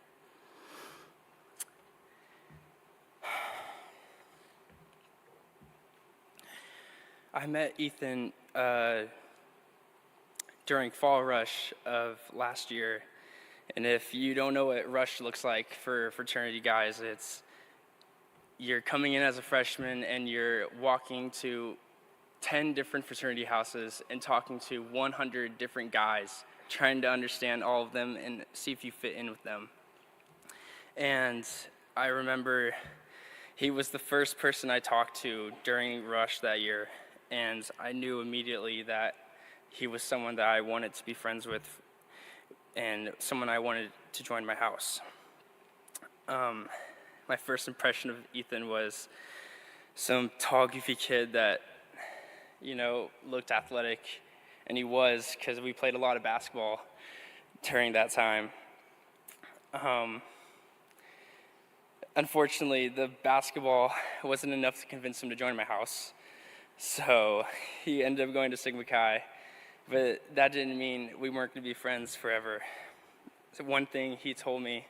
I met Ethan during Fall Rush of last year, and if you don't know what Rush looks like for fraternity guys, it's you're coming in as a freshman and you're walking to 10 different fraternity houses and talking to 100 different guys, trying to understand all of them and see if you fit in with them. And I remember he was the first person I talked to during Rush that year. And I knew immediately that he was someone that I wanted to be friends with and someone I wanted to join my house. My first impression of Ethan was some tall, goofy kid that, you know, looked athletic, and he was, because we played a lot of basketball during that time. unfortunately, the basketball wasn't enough to convince him to join my house. So he ended up going to Sigma Chi, but that didn't mean we weren't going to be friends forever. So one thing he told me,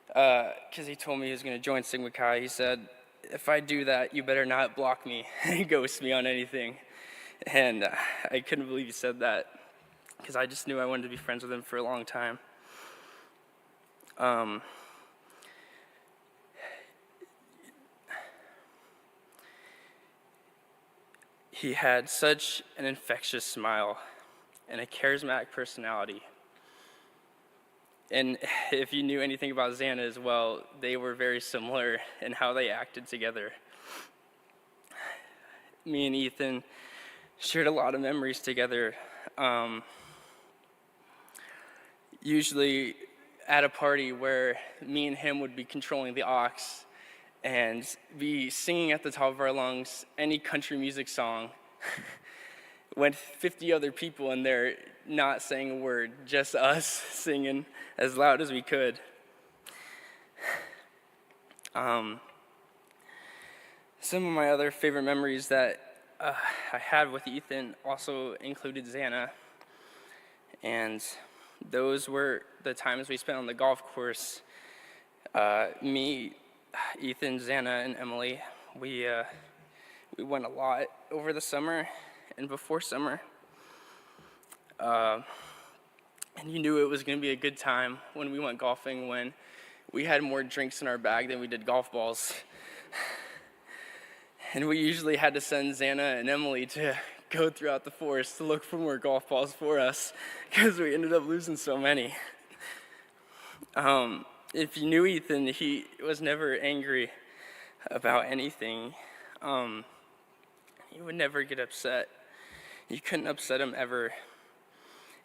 because he told me he was going to join Sigma Chi, he said, if I do that, you better not block me and ghost me on anything. And I couldn't believe he said that, because I just knew I wanted to be friends with him for a long time. He had such an infectious smile and a charismatic personality. And if you knew anything about Xana as well, they were very similar in how they acted together. Me and Ethan shared a lot of memories together. Usually at a party where me and him would be controlling the aux and be singing at the top of our lungs any country music song when 50 other people in there not saying a word, just us singing as loud as we could. Some of my other favorite memories that I had with Ethan also included Xana, and those were the times we spent on the golf course. Me, Ethan, Xana, and Emily, we went a lot over the summer and before summer. And you knew it was going to be a good time when we went golfing, when we had more drinks in our bag than we did golf balls. And we usually had to send Xana and Emily to go throughout the forest to look for more golf balls for us, because we ended up losing so many. If you knew Ethan, he was never angry about anything. He would never get upset. You couldn't upset him ever.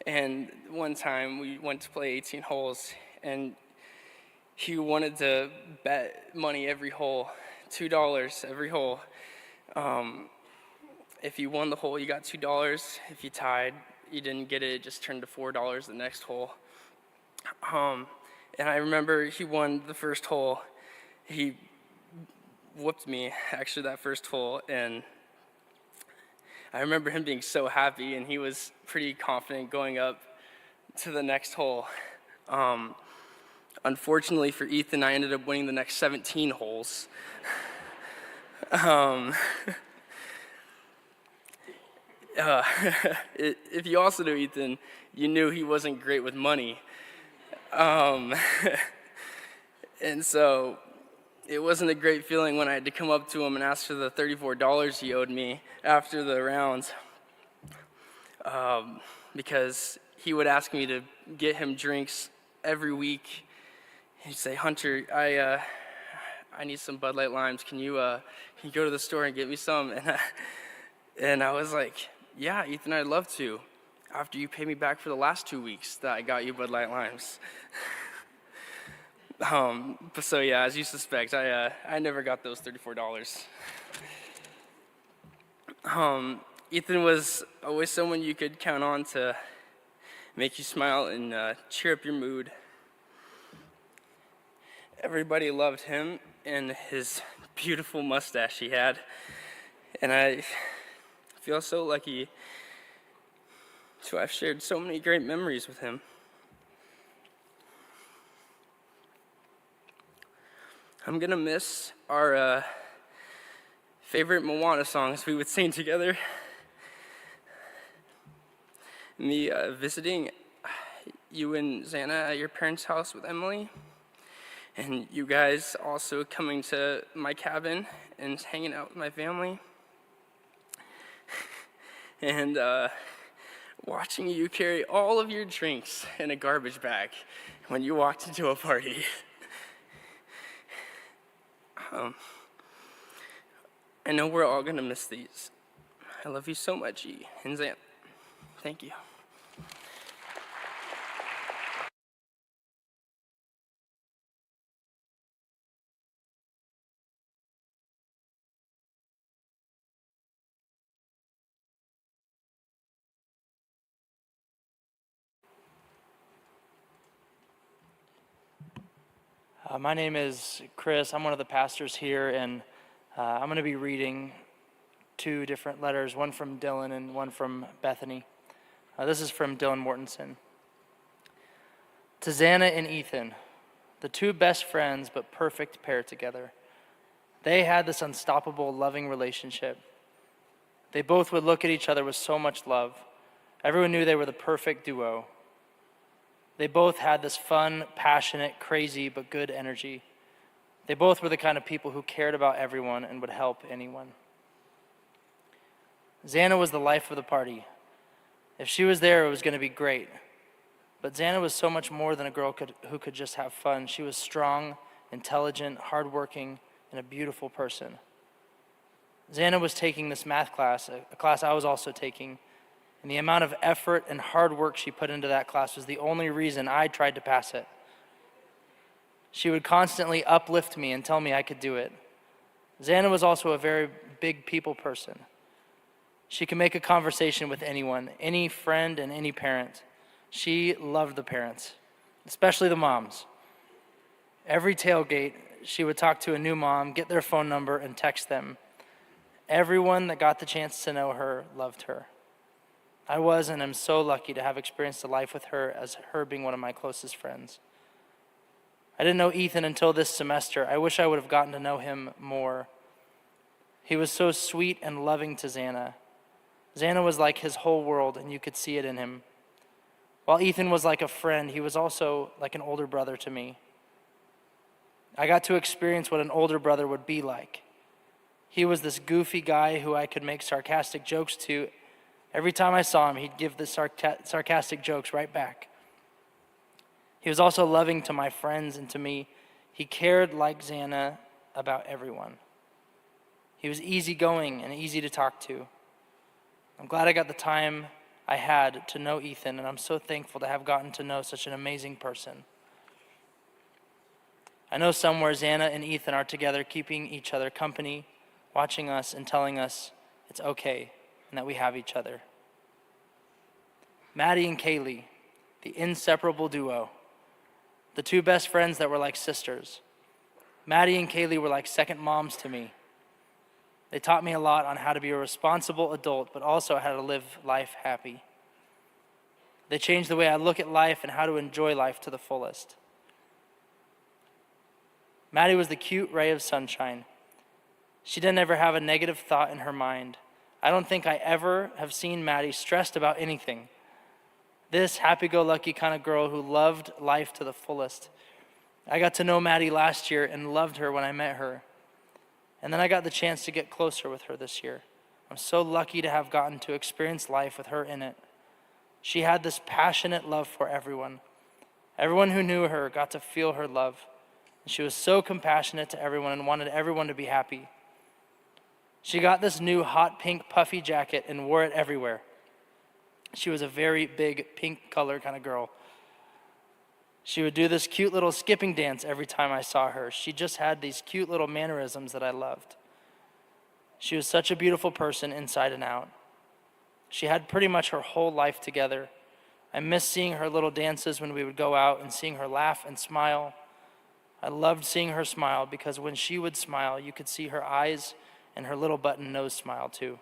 And one time we went to play 18 holes, and he wanted to bet money every hole, $2 every hole. If you won the hole, you got $2. If you tied, you didn't get it, it just turned to $4 the next hole. And I remember he won the first hole. He whooped me, actually, that first hole, and I remember him being so happy, and he was pretty confident going up to the next hole. Unfortunately for Ethan, I ended up winning the next 17 holes. If you also knew Ethan, you knew he wasn't great with money. And so it wasn't a great feeling when I had to come up to him and ask for the $34 he owed me after the round, because he would ask me to get him drinks every week. He'd say, Hunter, I need some Bud Light Limes. Can you go to the store and get me some? And I was like, yeah, Ethan, I'd love to, after you pay me back for the last 2 weeks that I got you Bud Light Limes. But so yeah, as you suspect, I never got those $34. Ethan was always someone you could count on to make you smile and cheer up your mood. Everybody loved him and his beautiful mustache he had, and I feel so lucky to have shared so many great memories with him. I'm gonna miss our favorite Moana songs we would sing together. Me visiting you and Xana at your parents' house with Emily, and you guys also coming to my cabin and hanging out with my family, and watching you carry all of your drinks in a garbage bag when you walked into a party. I know we're all gonna miss these. I love you so much, E and Xana. Thank you. My name is Chris. I'm one of the pastors here, and I'm going to be reading 2 different letters, one from Dylan and one from Bethany. This is from Dylan Mortensen. To Xana and Ethan, the 2 best friends but perfect pair together. They had this unstoppable, loving relationship. They both would look at each other with so much love. Everyone knew they were the perfect duo. They both had this fun, passionate, crazy, but good energy. They both were the kind of people who cared about everyone and would help anyone. Xana was the life of the party. If she was there, it was going to be great. But Xana was so much more than a girl who could just have fun. She was strong, intelligent, hardworking, and a beautiful person. Xana was taking this math class, a class I was also taking, and the amount of effort and hard work she put into that class was the only reason I tried to pass it. She would constantly uplift me and tell me I could do it. Xana was also a very big people person. She could make a conversation with anyone, any friend and any parent. She loved the parents, especially the moms. Every tailgate, she would talk to a new mom, get their phone number, and text them. Everyone that got the chance to know her loved her. I was and am so lucky to have experienced a life with her, as her being one of my closest friends. I didn't know Ethan until this semester. I wish I would have gotten to know him more. He was so sweet and loving to Xana. Xana was like his whole world, and you could see it in him. While Ethan was like a friend, he was also like an older brother to me. I got to experience what an older brother would be like. He was this goofy guy who I could make sarcastic jokes to. Every time I saw him, he'd give the sarcastic jokes right back. He was also loving to my friends and to me. He cared like Xana about everyone. He was easygoing and easy to talk to. I'm glad I got the time I had to know Ethan, and I'm so thankful to have gotten to know such an amazing person. I know somewhere Xana and Ethan are together, keeping each other company, watching us and telling us it's okay and that we have each other. Maddie and Kaylee, the inseparable duo, the 2 best friends that were like sisters. Maddie and Kaylee were like second moms to me. They taught me a lot on how to be a responsible adult, but also how to live life happy. They changed the way I look at life and how to enjoy life to the fullest. Maddie was the cute ray of sunshine. She didn't ever have a negative thought in her mind. I don't think I ever have seen Maddie stressed about anything. This happy-go-lucky kind of girl who loved life to the fullest. I got to know Maddie last year and loved her when I met her. And then I got the chance to get closer with her this year. I'm so lucky to have gotten to experience life with her in it. She had this passionate love for everyone. Everyone who knew her got to feel her love. And she was so compassionate to everyone and wanted everyone to be happy. She got this new hot pink puffy jacket and wore it everywhere. She was a very big pink color kind of girl. She would do this cute little skipping dance every time I saw her. She just had these cute little mannerisms that I loved. She was such a beautiful person inside and out. She had pretty much her whole life together. I missed seeing her little dances when we would go out and seeing her laugh and smile. I loved seeing her smile because when she would smile, you could see her eyes and her little button nose smile too.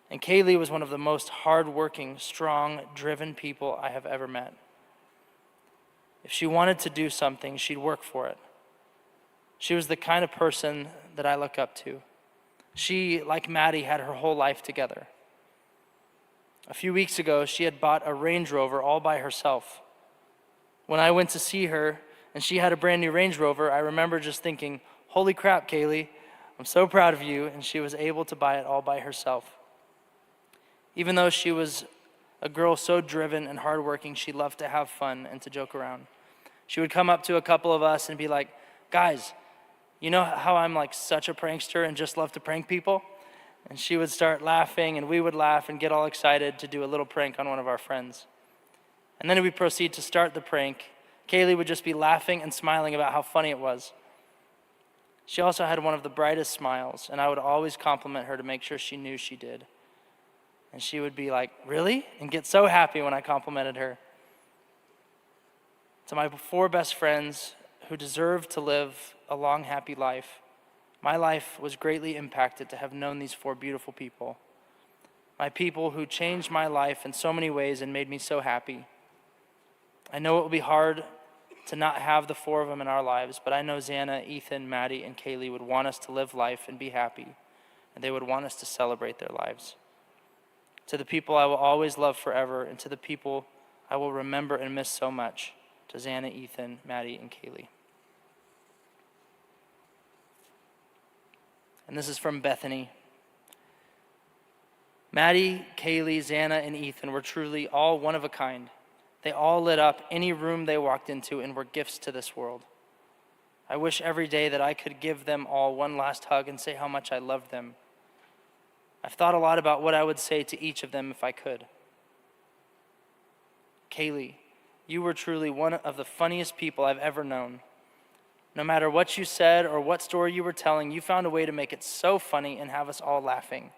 And Kaylee was one of the most hardworking, strong, driven people I have ever met. If she wanted to do something, she'd work for it. She was the kind of person that I look up to. She, like Maddie, had her whole life together. A few weeks ago, she had bought a Range Rover all by herself. When I went to see her and she had a brand new Range Rover, I remember just thinking, holy crap, Kaylee, I'm so proud of you, and she was able to buy it all by herself. Even though she was a girl so driven and hardworking, she loved to have fun and to joke around. She would come up to a couple of us and be like, guys, you know how I'm like such a prankster and just love to prank people? And she would start laughing and we would laugh and get all excited to do a little prank on one of our friends. And then we proceed to start the prank. Kaylee would just be laughing and smiling about how funny it was. She also had one of the brightest smiles, and I would always compliment her to make sure she knew she did. And she would be like, really? And get so happy when I complimented her. To my 4 best friends, who deserve to live a long, happy life, my life was greatly impacted to have known these 4 beautiful people. My people who changed my life in so many ways and made me so happy. I know it will be hard to not have the 4 of them in our lives, but I know Xana, Ethan, Maddie, and Kaylee would want us to live life and be happy, and they would want us to celebrate their lives. To the people I will always love forever, and to the people I will remember and miss so much, to Xana, Ethan, Maddie, and Kaylee. And this is from Bethany. Maddie, Kaylee, Xana, and Ethan were truly all one of a kind. They all lit up any room they walked into and were gifts to this world. I wish every day that I could give them all one last hug and say how much I loved them. I've thought a lot about what I would say to each of them if I could. Kaylee, you were truly one of the funniest people I've ever known. No matter what you said or what story you were telling, you found a way to make it so funny and have us all laughing.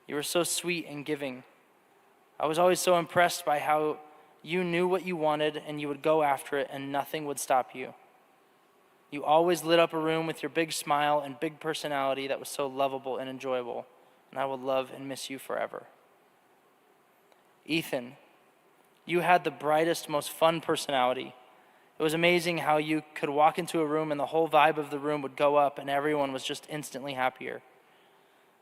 You were so sweet and giving. I was always so impressed by how you knew what you wanted and you would go after it and nothing would stop you. You always lit up a room with your big smile and big personality that was so lovable and enjoyable, and I will love and miss you forever. Ethan, you had the brightest, most fun personality. It was amazing how you could walk into a room and the whole vibe of the room would go up and everyone was just instantly happier.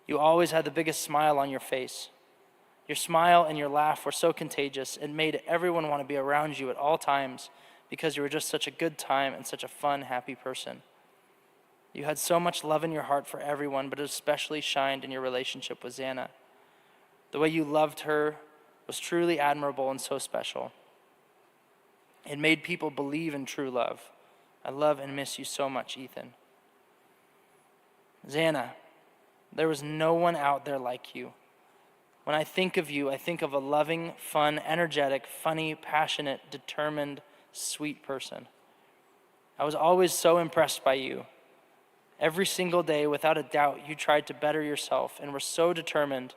You always had the biggest smile on your face. Your smile and your laugh were so contagious. It made everyone want to be around you at all times because you were just such a good time and such a fun, happy person. You had so much love in your heart for everyone, but it especially shined in your relationship with Xana. The way you loved her was truly admirable and so special. It made people believe in true love. I love and miss you so much, Ethan. Xana, there was no one out there like you. When I think of you, I think of a loving, fun, energetic, funny, passionate, determined, sweet person. I was always so impressed by you. Every single day, without a doubt, you tried to better yourself and were so determined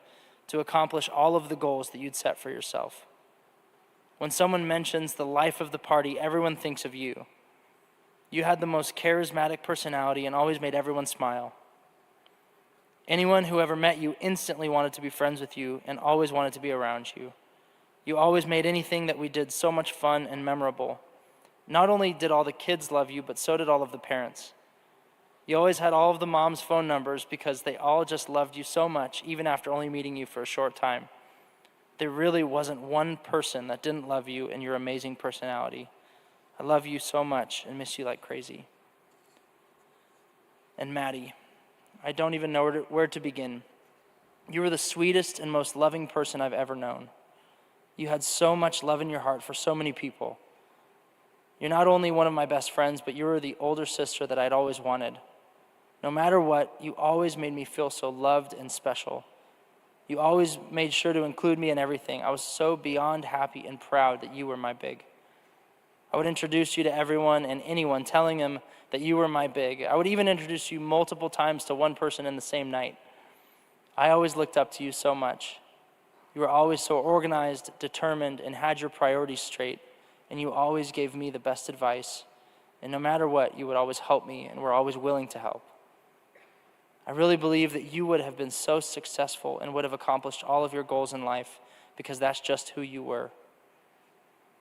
to accomplish all of the goals that you'd set for yourself. When someone mentions the life of the party, everyone thinks of you. You had the most charismatic personality and always made everyone smile. Anyone who ever met you instantly wanted to be friends with you and always wanted to be around you. You always made anything that we did so much fun and memorable. Not only did all the kids love you, but so did all of the parents. You always had all of the moms' phone numbers because they all just loved you so much, even after only meeting you for a short time. There really wasn't one person that didn't love you and your amazing personality. I love you so much and miss you like crazy. And Maddie, I don't even know where to begin. You were the sweetest and most loving person I've ever known. You had so much love in your heart for so many people. You're not only one of my best friends, but you were the older sister that I'd always wanted. No matter what, you always made me feel so loved and special. You always made sure to include me in everything. I was so beyond happy and proud that you were my big. I would introduce you to everyone and anyone, telling them that you were my big. I would even introduce you multiple times to one person in the same night. I always looked up to you so much. You were always so organized, determined, and had your priorities straight, and you always gave me the best advice. And no matter what, you would always help me and were always willing to help. I really believe that you would have been so successful and would have accomplished all of your goals in life because that's just who you were.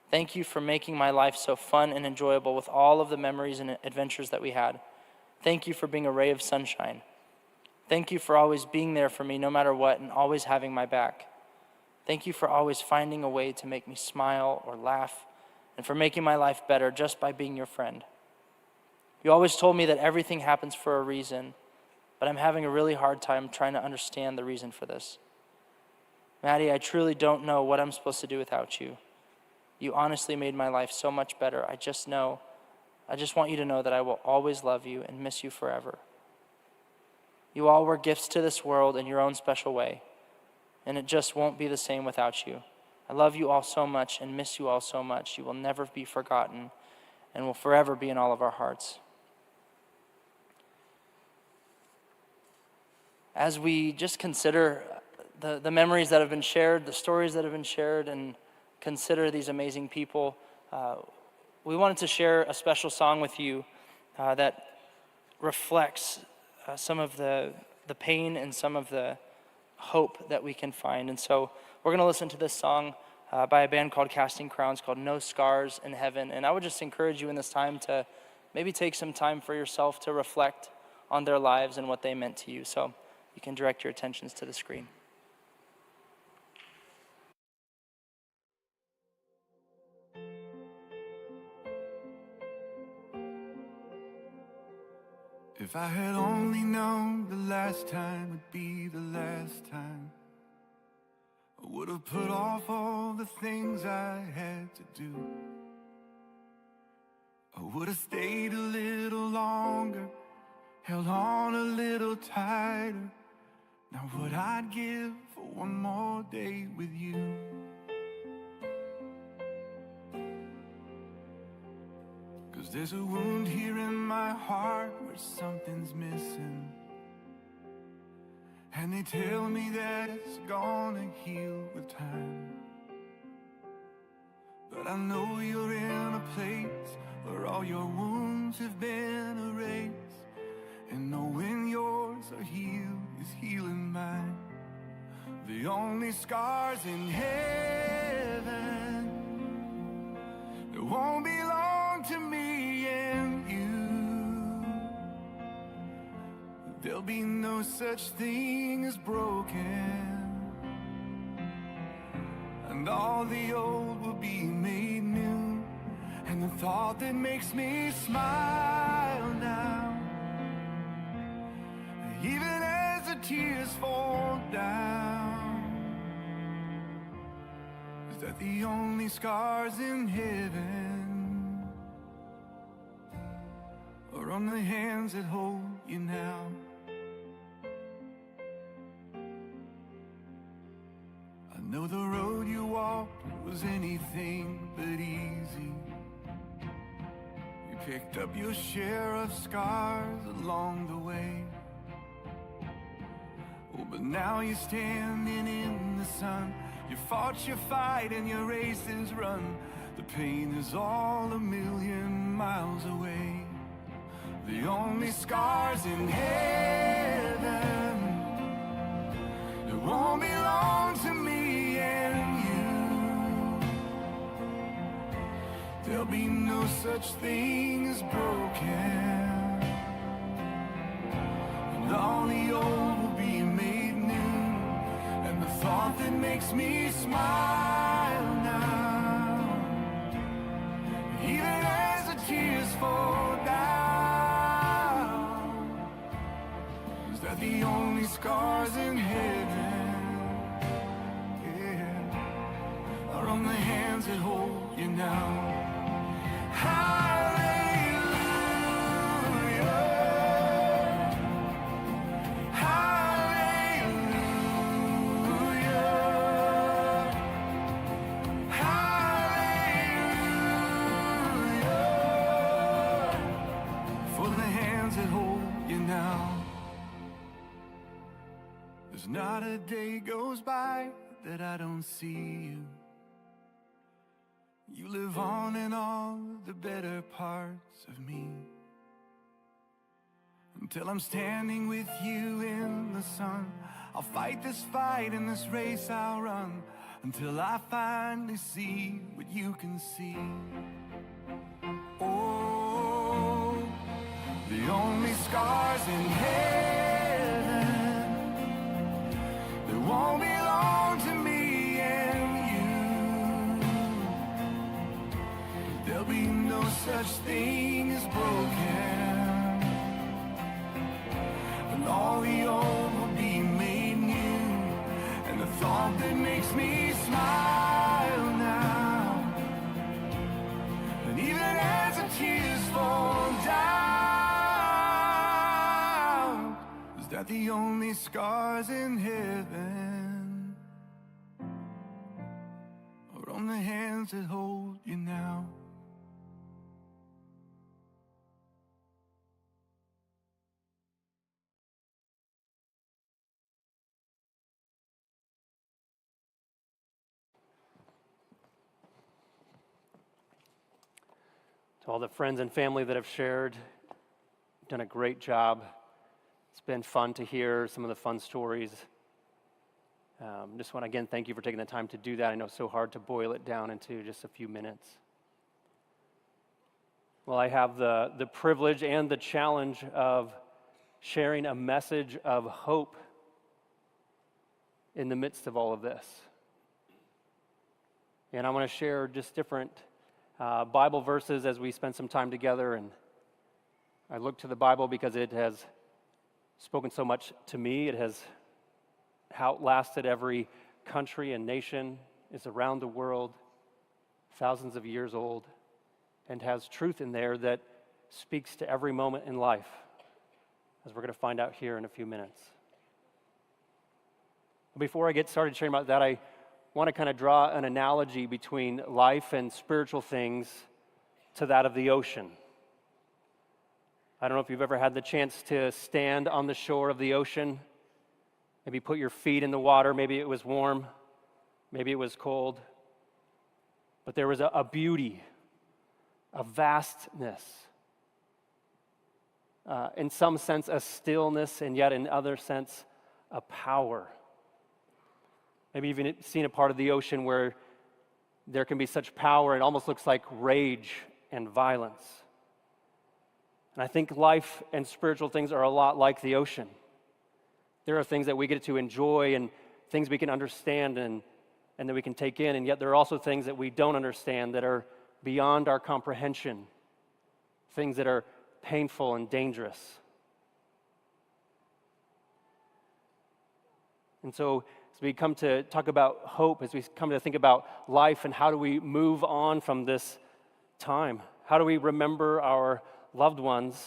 Thank you for making my life so fun and enjoyable with all of the memories and adventures that we had. Thank you for being a ray of sunshine. Thank you for always being there for me no matter what and always having my back. Thank you for always finding a way to make me smile or laugh and for making my life better just by being your friend. You always told me that everything happens for a reason, but I'm having a really hard time trying to understand the reason for this. Maddie, I truly don't know what I'm supposed to do without you. You honestly made my life so much better. I just want you to know that I will always love you and miss you forever. You all were gifts to this world in your own special way, and it just won't be the same without you. I love you all so much and miss you all so much. You will never be forgotten and will forever be in all of our hearts. As we just consider the memories that have been shared, the stories that have been shared, and consider these amazing people, we wanted to share a special song with you that reflects some of the pain and some of the hope that we can find. And so we're going to listen to this song by a band called Casting Crowns called No Scars in Heaven. And I would just encourage you in this time to maybe take some time for yourself to reflect on their lives and what they meant to you. So you can direct your attentions to the screen. If I had only known the last time would be the last time, I would have put off all the things I had to do. I would have stayed a little longer, held on a little tighter. Now what I'd give for one more day with you. Cause there's a wound here in my heart where something's missing, and they tell me that it's gonna heal with time. But I know you're in a place where all your wounds have been erased, and knowing yours are healed is healing mine. The only scars in heaven that won't belong to me and you. There'll be no such thing as broken, and all the old will be made new. And the thought that makes me smile now, even as the tears fall down, is that the only scars in heaven are on the hands that hold you now. I know the road you walked was anything but easy. You picked up your share of scars along the way. Oh, but now you're standing in the sun. You fought your fight and your race is run. The pain is all a million miles away. The only scars in heaven, it won't belong to me and you. There'll be no such thing as broken, and all the old will be made new. And the thought that makes me smile now, even as the tears fall down, is that the only scars in heaven, yeah, are on the hands that hold you now. Not a day goes by that I don't see you. You live on in all the better parts of me. Until I'm standing with you in the sun, I'll fight this fight in this race I'll run, until I finally see what you can see. Oh, the only scars in heaven, they won't belong to me and you. There'll be no such thing as broken, and all the old will be made new. And the thought that makes me smile now, and even as the tears fall down, is that the only scars in heaven are on the hands that hold you now. To all the friends and family that have shared, done a great job. It's been fun to hear some of the fun stories. Just want to again thank you for taking the time to do that. I know it's so hard to boil it down into just a few minutes. Well, I have the privilege and the challenge of sharing a message of hope in the midst of all of this. And I want to share just different Bible verses as we spend some time together. And I look to the Bible because it has spoken so much to me. It has outlasted every country and nation. It's around the world, thousands of years old, and has truth in there that speaks to every moment in life, as we're going to find out here in a few minutes. Before I get started sharing about that, I want to kind of draw an analogy between life and spiritual things to that of the ocean. I don't know if you've ever had the chance to stand on the shore of the ocean, maybe put your feet in the water. Maybe it was warm, maybe it was cold, but there was a beauty, a vastness, in some sense a stillness, and yet in other sense a power. Maybe you've even seen a part of the ocean where there can be such power, it almost looks like rage and violence. And I think life and spiritual things are a lot like the ocean. There are things that we get to enjoy and things we can understand and that we can take in, and yet there are also things that we don't understand that are beyond our comprehension, things that are painful and dangerous. And so as we come to talk about hope, as we come to think about life and how do we move on from this time, how do we remember our loved ones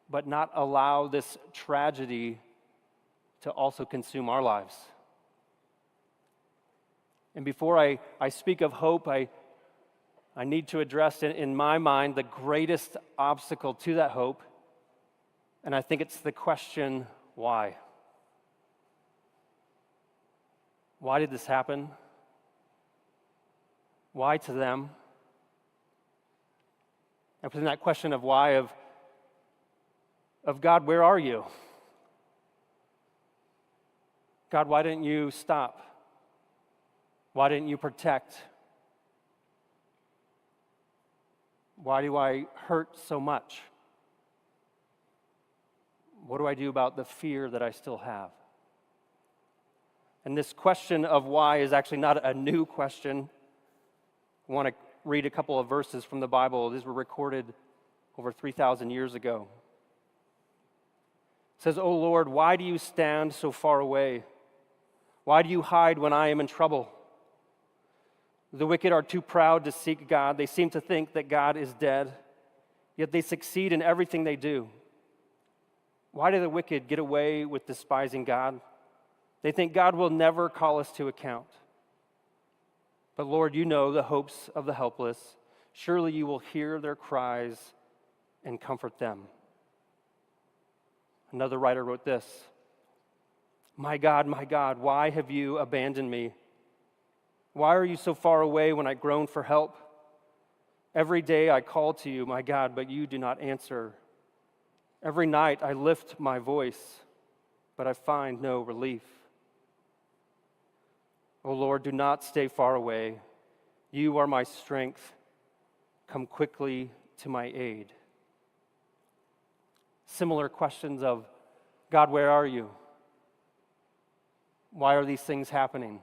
but not allow this tragedy to also consume our lives? And before I speak of hope, I need to address in my mind the greatest obstacle to that hope, and I think it's the question, why? Why did this happen? Why to them? And within that question of why, of God, where are you? God, why didn't you stop? Why didn't you protect? Why do I hurt so much? What do I do about the fear that I still have? And this question of why is actually not a new question. I want to read a couple of verses from the Bible. These were recorded over 3,000 years ago. It says, "O Lord, why do you stand so far away? Why do you hide when I am in trouble? The wicked are too proud to seek God. They seem to think that God is dead, yet they succeed in everything they do. Why do the wicked get away with despising God? They think God will never call us to account. But Lord, you know the hopes of the helpless. Surely you will hear their cries and comfort them." Another writer wrote this, my God, why have you abandoned me? Why are you so far away when I groan for help? Every day I call to you, my God, but you do not answer. Every night I lift my voice, but I find no relief. O Lord, do not stay far away. You are my strength. Come quickly to my aid. Similar questions of, God, where are you? Why are these things happening?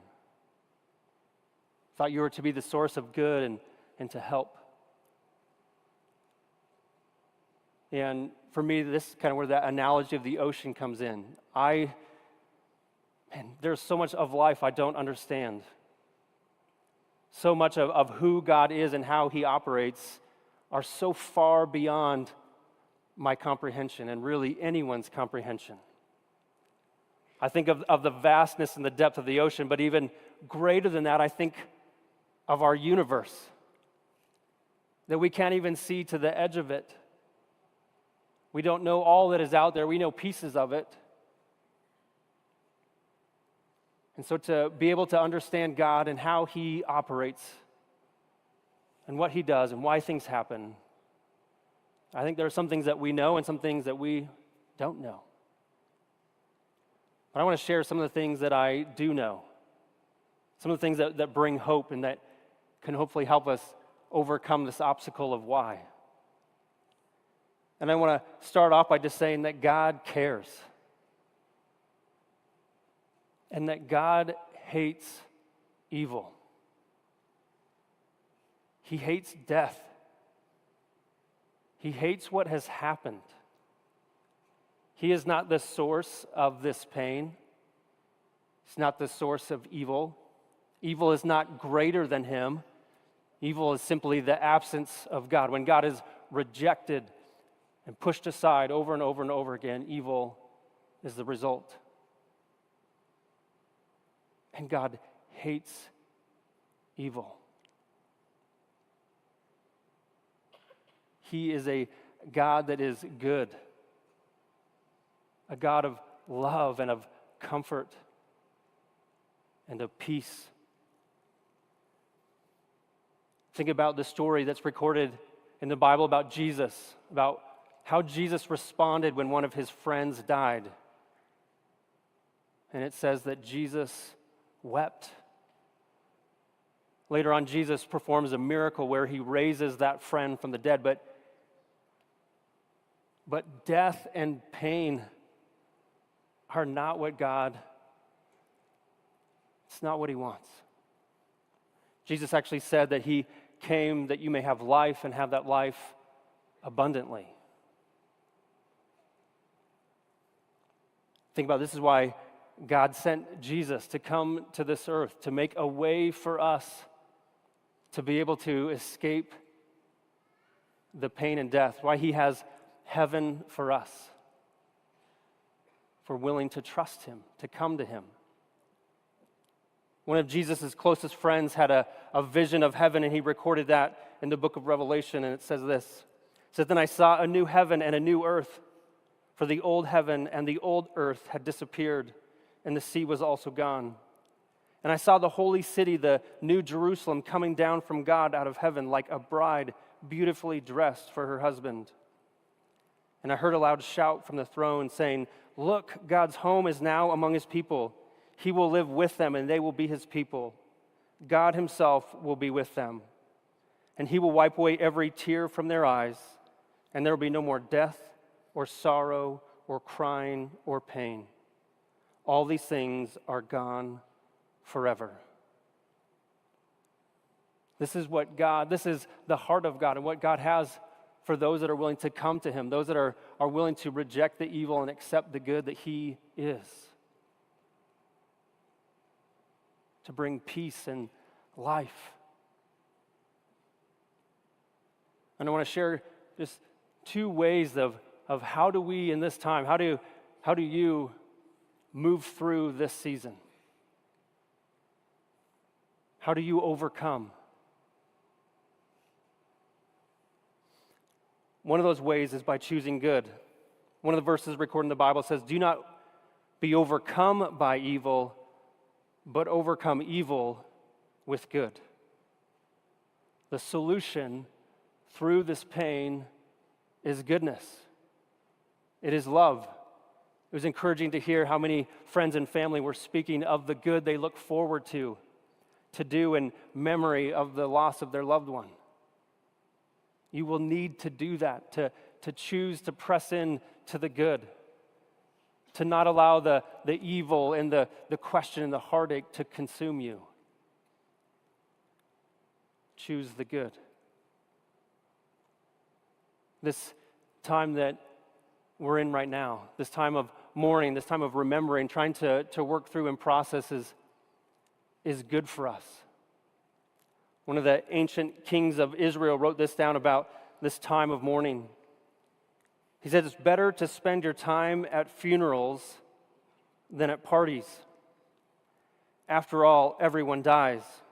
Thought you were to be the source of good and to help. And for me, this is kind of where that analogy of the ocean comes in. There's so much of life I don't understand. So much of who God is and how he operates are so far beyond my comprehension and really anyone's comprehension. I think of the vastness and the depth of the ocean, but even greater than that, I think of our universe, that we can't even see to the edge of it. We don't know all that is out there. We know pieces of it. And so to be able to understand God and how he operates and what he does and why things happen. I think there are some things that we know and some things that we don't know. But I want to share some of the things that I do know, some of the things that bring hope and that can hopefully help us overcome this obstacle of why. And I want to start off by just saying that God cares and that God hates evil. He hates death. He hates what has happened. He is not the source of this pain. He's not the source of evil. Evil is not greater than him. Evil is simply the absence of God. When God is rejected and pushed aside over and over and over again, evil is the result. And God hates evil. He is a God that is good, a God of love and of comfort and of peace. Think about the story that's recorded in the Bible about Jesus, about how Jesus responded when one of his friends died. And it says that Jesus wept. Later on, Jesus performs a miracle where he raises that friend from the dead, but death and pain are not what God, it's not what he wants. Jesus actually said that he came that you may have life and have that life abundantly. Think about this is why God sent Jesus to come to this earth, to make a way for us to be able to escape the pain and death, why he has heaven for us, if we're willing to trust him, to come to him. One of Jesus' closest friends had a vision of heaven, and he recorded that in the book of Revelation, and it says this. It says, "Then I saw a new heaven and a new earth, for the old heaven and the old earth had disappeared, and the sea was also gone. And I saw the holy city, the new Jerusalem, coming down from God out of heaven like a bride beautifully dressed for her husband. And I heard a loud shout from the throne saying, 'Look, God's home is now among his people. He will live with them, and they will be his people. God himself will be with them. And he will wipe away every tear from their eyes, and there will be no more death or sorrow or crying or pain. All these things are gone forever.'" This is the heart of God and what God has for those that are willing to come to him, those that are willing to reject the evil and accept the good that he is. To bring peace and life. And I want to share just two ways of how do we in this time, how do you move through this season? How do you overcome? One of those ways is by choosing good. One of the verses recorded in the Bible says, "Do not be overcome by evil, but overcome evil with good." The solution through this pain is goodness. It is love. It was encouraging to hear how many friends and family were speaking of the good they look forward to do in memory of the loss of their loved one. You will need to do that, to choose to press in to the good, to not allow the evil and the question and the heartache to consume you. Choose the good. This time that we're in right now, this time of mourning, this time of remembering, trying to work through and process is good for us. One of the ancient kings of Israel wrote this down about this time of mourning. He said, "It's better to spend your time at funerals than at parties. After all, everyone dies.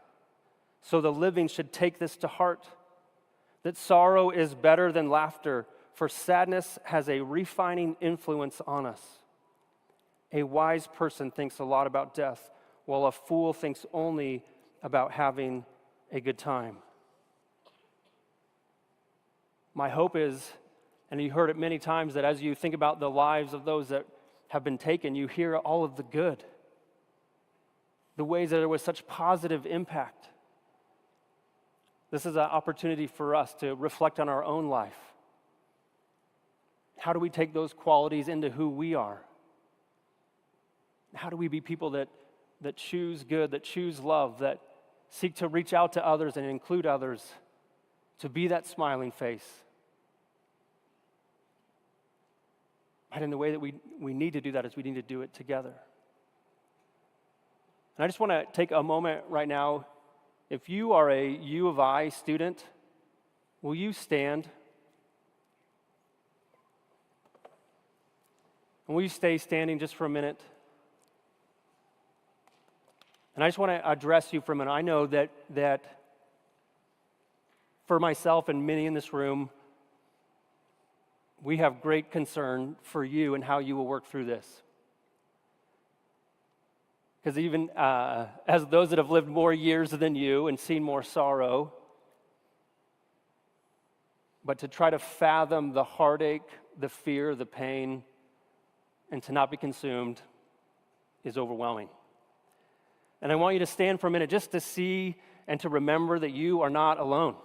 So the living should take this to heart, that sorrow is better than laughter, for sadness has a refining influence on us. A wise person thinks a lot about death, while a fool thinks only about having a good time." My hope is, and you heard it many times, that as you think about the lives of those that have been taken, you hear all of the good, the ways that there was such positive impact. This is an opportunity for us to reflect on our own life. How do we take those qualities into who we are? How do we be people that choose good, that choose love, that seek to reach out to others and include others, to be that smiling face? And in the way that we need to do that is we need to do it together. And I just want to take a moment right now. If you are a U of I student, will you stand? And will you stay standing just for a minute? And I just want to address you for a minute. I know that for myself and many in this room, we have great concern for you and how you will work through this. Because even as those that have lived more years than you and seen more sorrow, but to try to fathom the heartache, the fear, the pain, and to not be consumed is overwhelming. And I want you to stand for a minute just to see and to remember that you are not alone.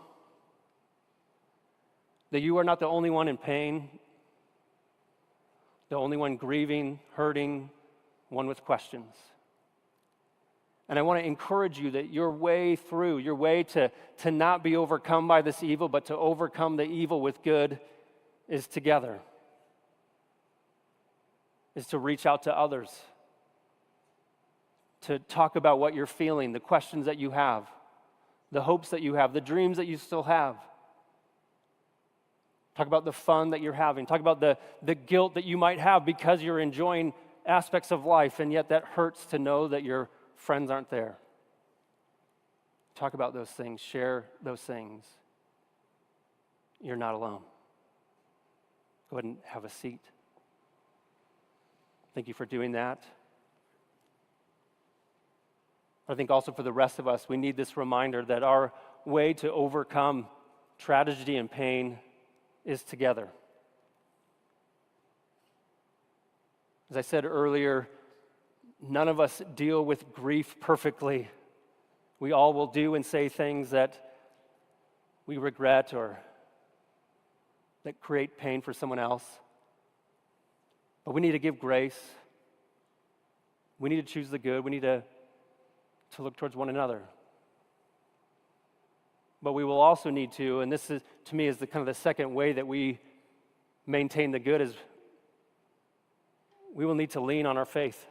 That you are not the only one in pain, the only one grieving, hurting, one with questions. And I want to encourage you that your way through, your way to not be overcome by this evil, but to overcome the evil with good is together, is to reach out to others, to talk about what you're feeling, the questions that you have, the hopes that you have, the dreams that you still have. Talk about the fun that you're having. Talk about the guilt that you might have because you're enjoying aspects of life, and yet that hurts to know that your friends aren't there. Talk about those things. Share those things. You're not alone. Go ahead and have a seat. Thank you for doing that. I think also for the rest of us, we need this reminder that our way to overcome tragedy and pain is together. As I said earlier, none of us deal with grief perfectly. We all will do and say things that we regret or that create pain for someone else. But we need to give grace. We need to choose the good. We need to look towards one another. But we will also need to, and this is, to me, is the kind of the second way that we maintain the good, is we will need to lean on our faith.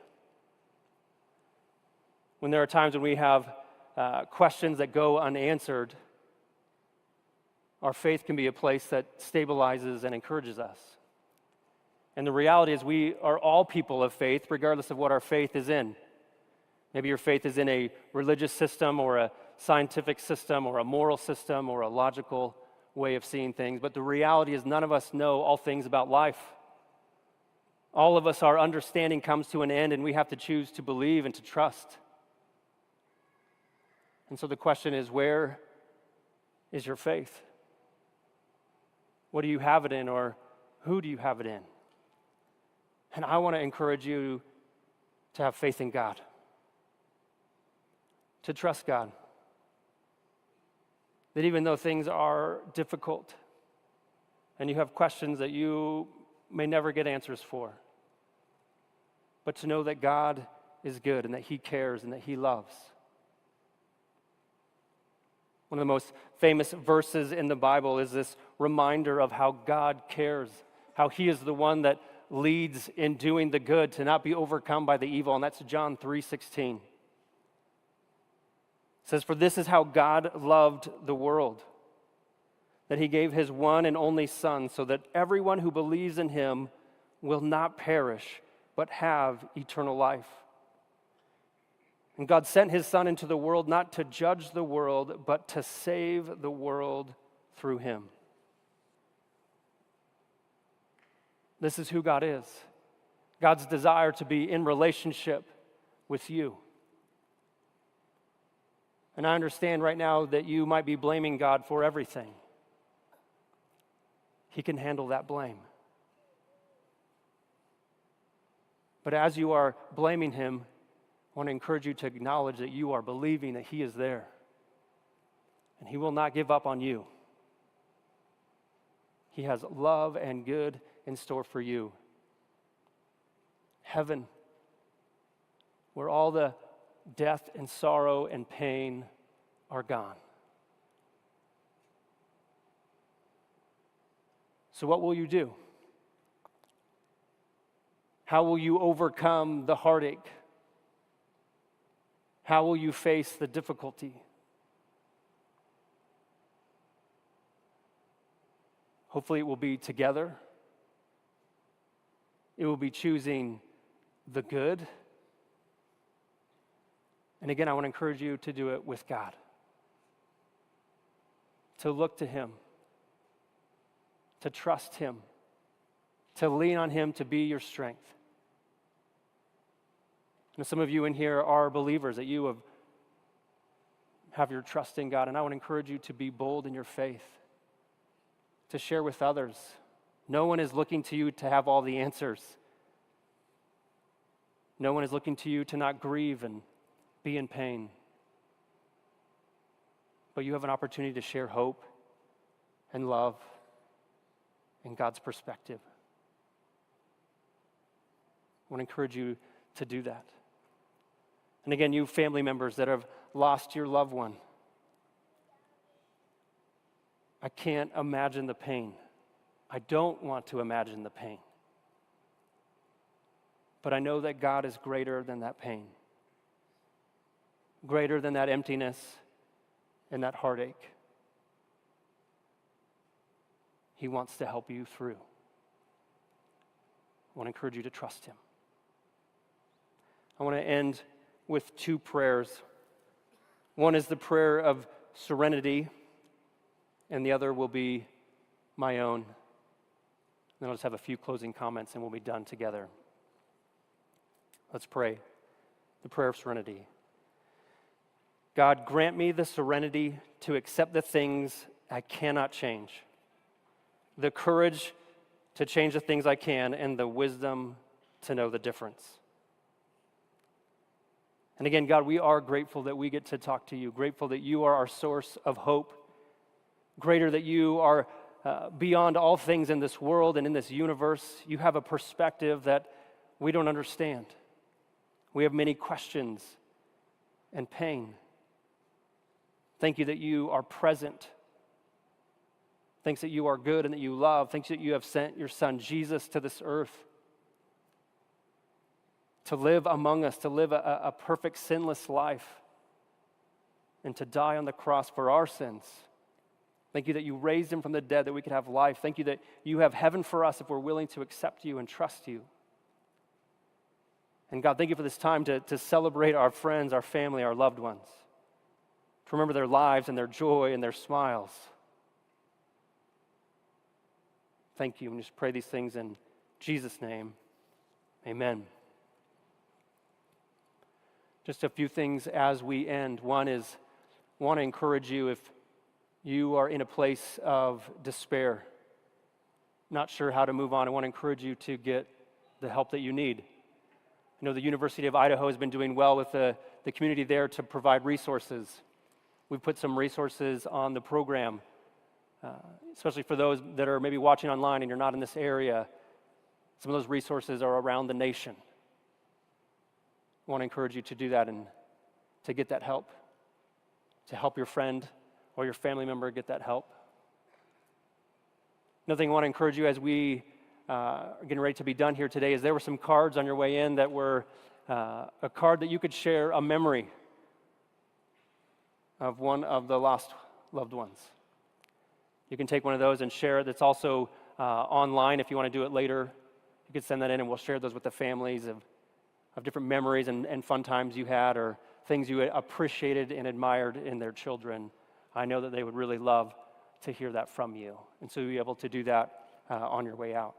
When there are times when we have questions that go unanswered, our faith can be a place that stabilizes and encourages us. And the reality is we are all people of faith, regardless of what our faith is in. Maybe your faith is in a religious system or a scientific system or a moral system or a logical way of seeing things. But the reality is none of us know all things about life. All of us, our understanding comes to an end, and we have to choose to believe and to trust. And so the question is, where is your faith? What do you have it in, or who do you have it in? And I want to encourage you to have faith in God, to trust God. That even though things are difficult and you have questions that you may never get answers for, but to know that God is good and that He cares and that He loves. One of the most famous verses in the Bible is this reminder of how God cares, how He is the one that leads in doing the good, to not be overcome by the evil, and that's John 3:16. It says, "For this is how God loved the world, that He gave His one and only Son, so that everyone who believes in Him will not perish, but have eternal life. And God sent His Son into the world not to judge the world, but to save the world through Him." This is who God is. God's desire to be in relationship with you. And I understand right now that you might be blaming God for everything. He can handle that blame. But as you are blaming him, I want to encourage you to acknowledge that you are believing that he is there. And he will not give up on you. He has love and good in store for you. Heaven, where all the death and sorrow and pain are gone. So what will you do? How will you overcome the heartache? How will you face the difficulty? Hopefully it will be together. It will be choosing the good. And again, I want to encourage you to do it with God. To look to him. To trust him. To lean on him to be your strength. And some of you in here are believers, that you have your trust in God. And I want to encourage you to be bold in your faith. To share with others. No one is looking to you to have all the answers. No one is looking to you to not grieve and be in pain. But you have an opportunity to share hope and love and God's perspective. I want to encourage you to do that. And again, you family members that have lost your loved one, I can't imagine the pain. I don't want to imagine the pain. But I know that God is greater than that pain, greater than that emptiness and that heartache. He wants to help you through. I want to encourage you to trust him. I want to end with two prayers. One is the prayer of serenity, and the other will be my own. Then I'll just have a few closing comments and we'll be done together. Let's pray. The prayer of serenity. God, grant me the serenity to accept the things I cannot change, the courage to change the things I can, and the wisdom to know the difference. And again, God, we are grateful that we get to talk to you, grateful that you are our source of hope, greater that you are beyond all things in this world and in this universe. You have a perspective that we don't understand. We have many questions and pain. Thank you that you are present. Thanks that you are good and that you love. Thanks that you have sent your son Jesus to this earth to live among us, to live a perfect sinless life, and to die on the cross for our sins. Thank you that you raised him from the dead that we could have life. Thank you that you have heaven for us if we're willing to accept you and trust you. And God, thank you for this time to celebrate our friends, our family, our loved ones, to remember their lives and their joy and their smiles. Thank you, and just pray these things in Jesus' name. Amen. Just a few things as we end. One is, I want to encourage you, if you are in a place of despair, not sure how to move on, I want to encourage you to get the help that you need. I know the University of Idaho has been doing well with the community there to provide resources. We've put some resources on the program, especially for those that are maybe watching online and you're not in this area. Some of those resources are around the nation. I want to encourage you to do that and to get that help, to help your friend or your family member get that help. Another thing I want to encourage you as we are getting ready to be done here today is there were some cards on your way in that were a card that you could share a memory of one of the lost loved ones. You can take one of those and share it. It's also online if you want to do it later. You can send that in and we'll share those with the families of different memories and fun times you had or things you appreciated and admired in their children. I know that they would really love to hear that from you. And so you'll be able to do that on your way out.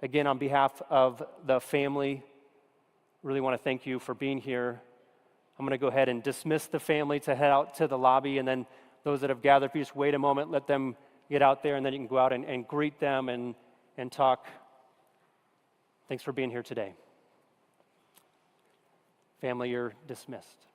Again, on behalf of the family, really want to thank you for being here. I'm going to go ahead and dismiss the family to head out to the lobby, and then those that have gathered, if you just wait a moment, let them get out there, and then you can go out and greet them and talk. Thanks for being here today. Family, you're dismissed.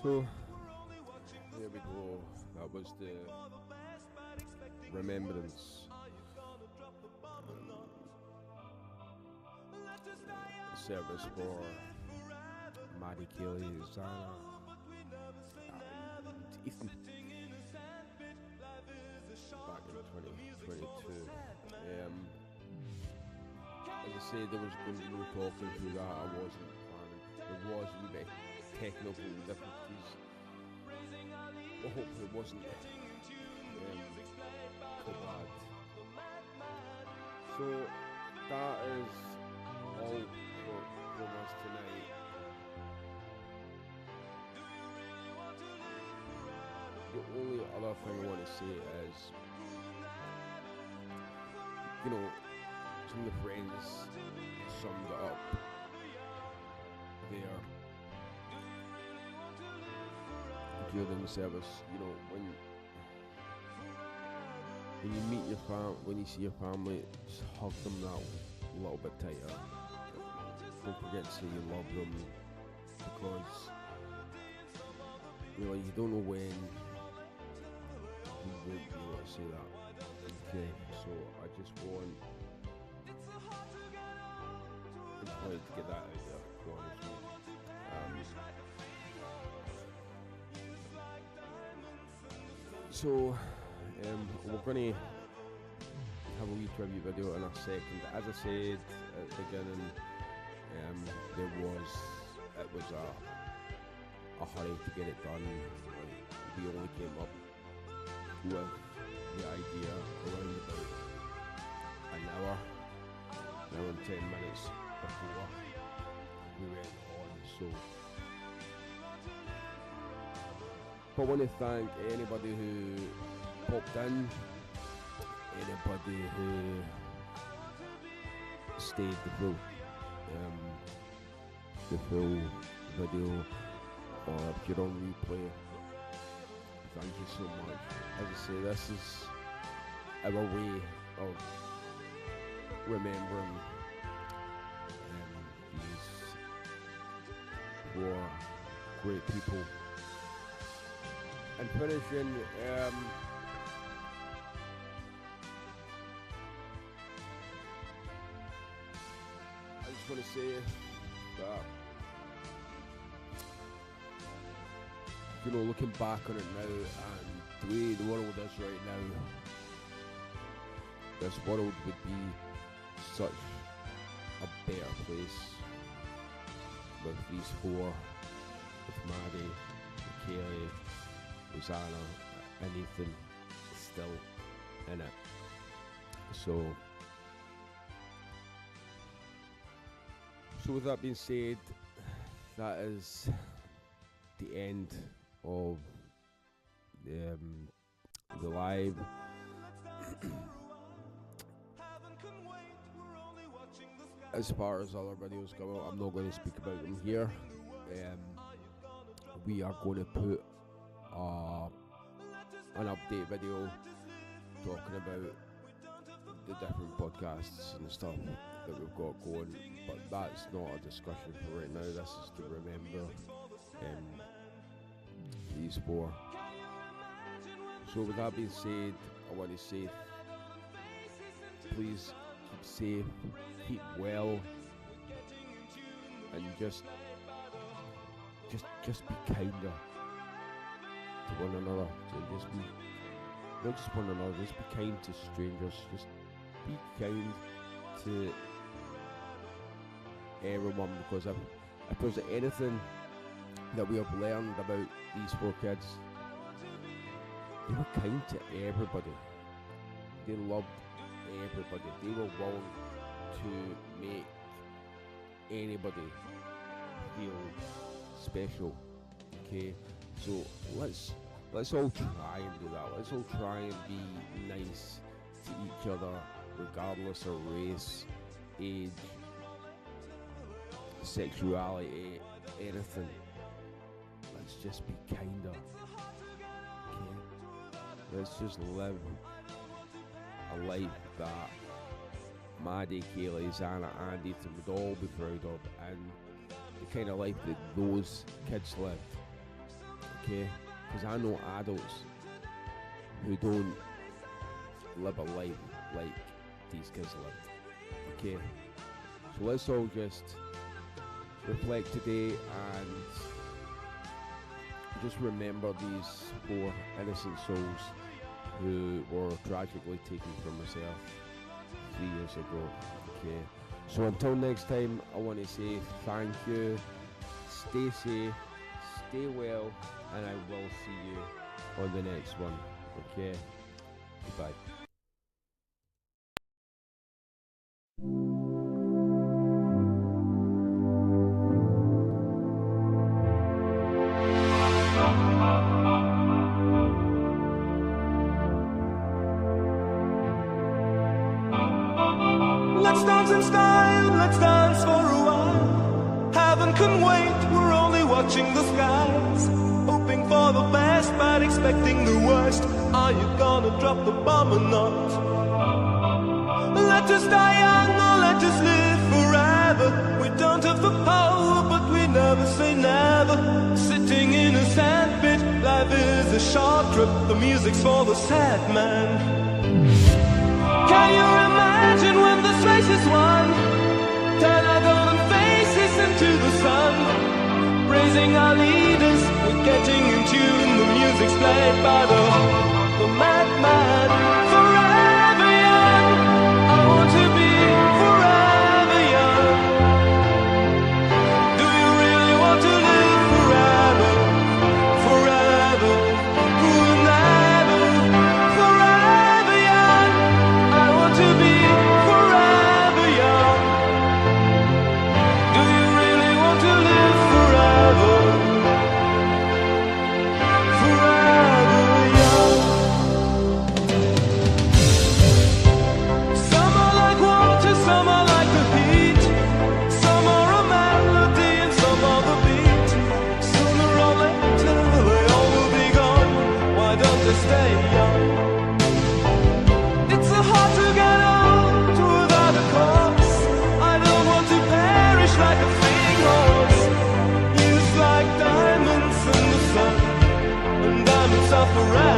So, there we go. That was the remembrance service for Maddie, Kaylee, Xana, and Ethan back in 2022. As I said, there was going to be no talking through that. I wasn't planning. There was a wee bit technical difficulties. Well, hopefully it wasn't so bad. So that is all from us tonight. The only other thing I want to say is, you know, some of the friends summed it up there during the service. You know, when you meet your when you see your family, just hug them that a little bit tighter. Don't forget to say you love them, because you know, you don't know when you won't be able to say that. Okay, so I just wanted to get that out there, honestly. So we're going to have a wee tribute video in a second. As I said at the beginning, it was a hurry to get it done. We only came up with the idea around about an hour and 10 minutes before we went on. So, but I want to thank anybody who popped in, anybody who stayed the full video, or if you're on replay, thank you so much. As I say, this is our way of remembering these four great people. And finishing, I just want to say that, you know, looking back on it now and the way the world is right now, this world would be such a better place with these four, with Maddie, with Kaylee, with Xana, and Ethan still in it. So with that being said, that is the end of the live. As far as other videos go, I'm not going to speak about them here. We are going to put an update video talking about the different podcasts and stuff that we've got going, but that's not a discussion for right now. This is to remember these four. So with that being said, I want to say please keep safe, keep well, and just be kinder to one another. Just be, not just one another, just be kind to strangers. Just be kind to everyone, because if there's anything that we have learned about these 4 kids, they were kind to everybody. They loved everybody. They were willing to make anybody feel special. Okay, so let's all try and do that. Let's all try and be nice to each other, regardless of race, age, sexuality, anything. Let's just be kinder. Okay, let's just live a life that Maddie, Kaylee, Xana and Ethan would all be proud of, and the kind of life that those kids lived. Okay, because I know adults who don't live a life like these kids lived. Okay, so let's all just reflect today and just remember these 4 innocent souls who were tragically taken from herself 3 years ago. Okay, so until next time, I want to say thank you, stay safe, stay well, and I will see you on the next one. Okay, goodbye. Let's dance in style, let's dance for a while. Heaven can wait, we're only watching the skies. Hoping for the best, but expecting the worst. Are you gonna drop the bomb or not? Let us die young or let us live forever. We don't have the power, but we never say never. Sitting in a sandpit, life is a short trip. The music's for the sad man. Can you imagine when this race is won? Turn our golden faces into the sun. Praising our leaders, we're getting in tune. The music's played by the madman. Forever young, I want to be forever young. Do you really want to live forever? Forever, forever, forever young. I want to be forever young. Do you really want to live forever? Forever young. Some are like water, some are like the heat. Some are a melody and some are the beat. Sooner or later they all will be gone. Why don't they stay young? It's so hard to get old without a cause. I don't want to perish like a fleeing horse. Used like diamonds in the sun, and diamonds are forever.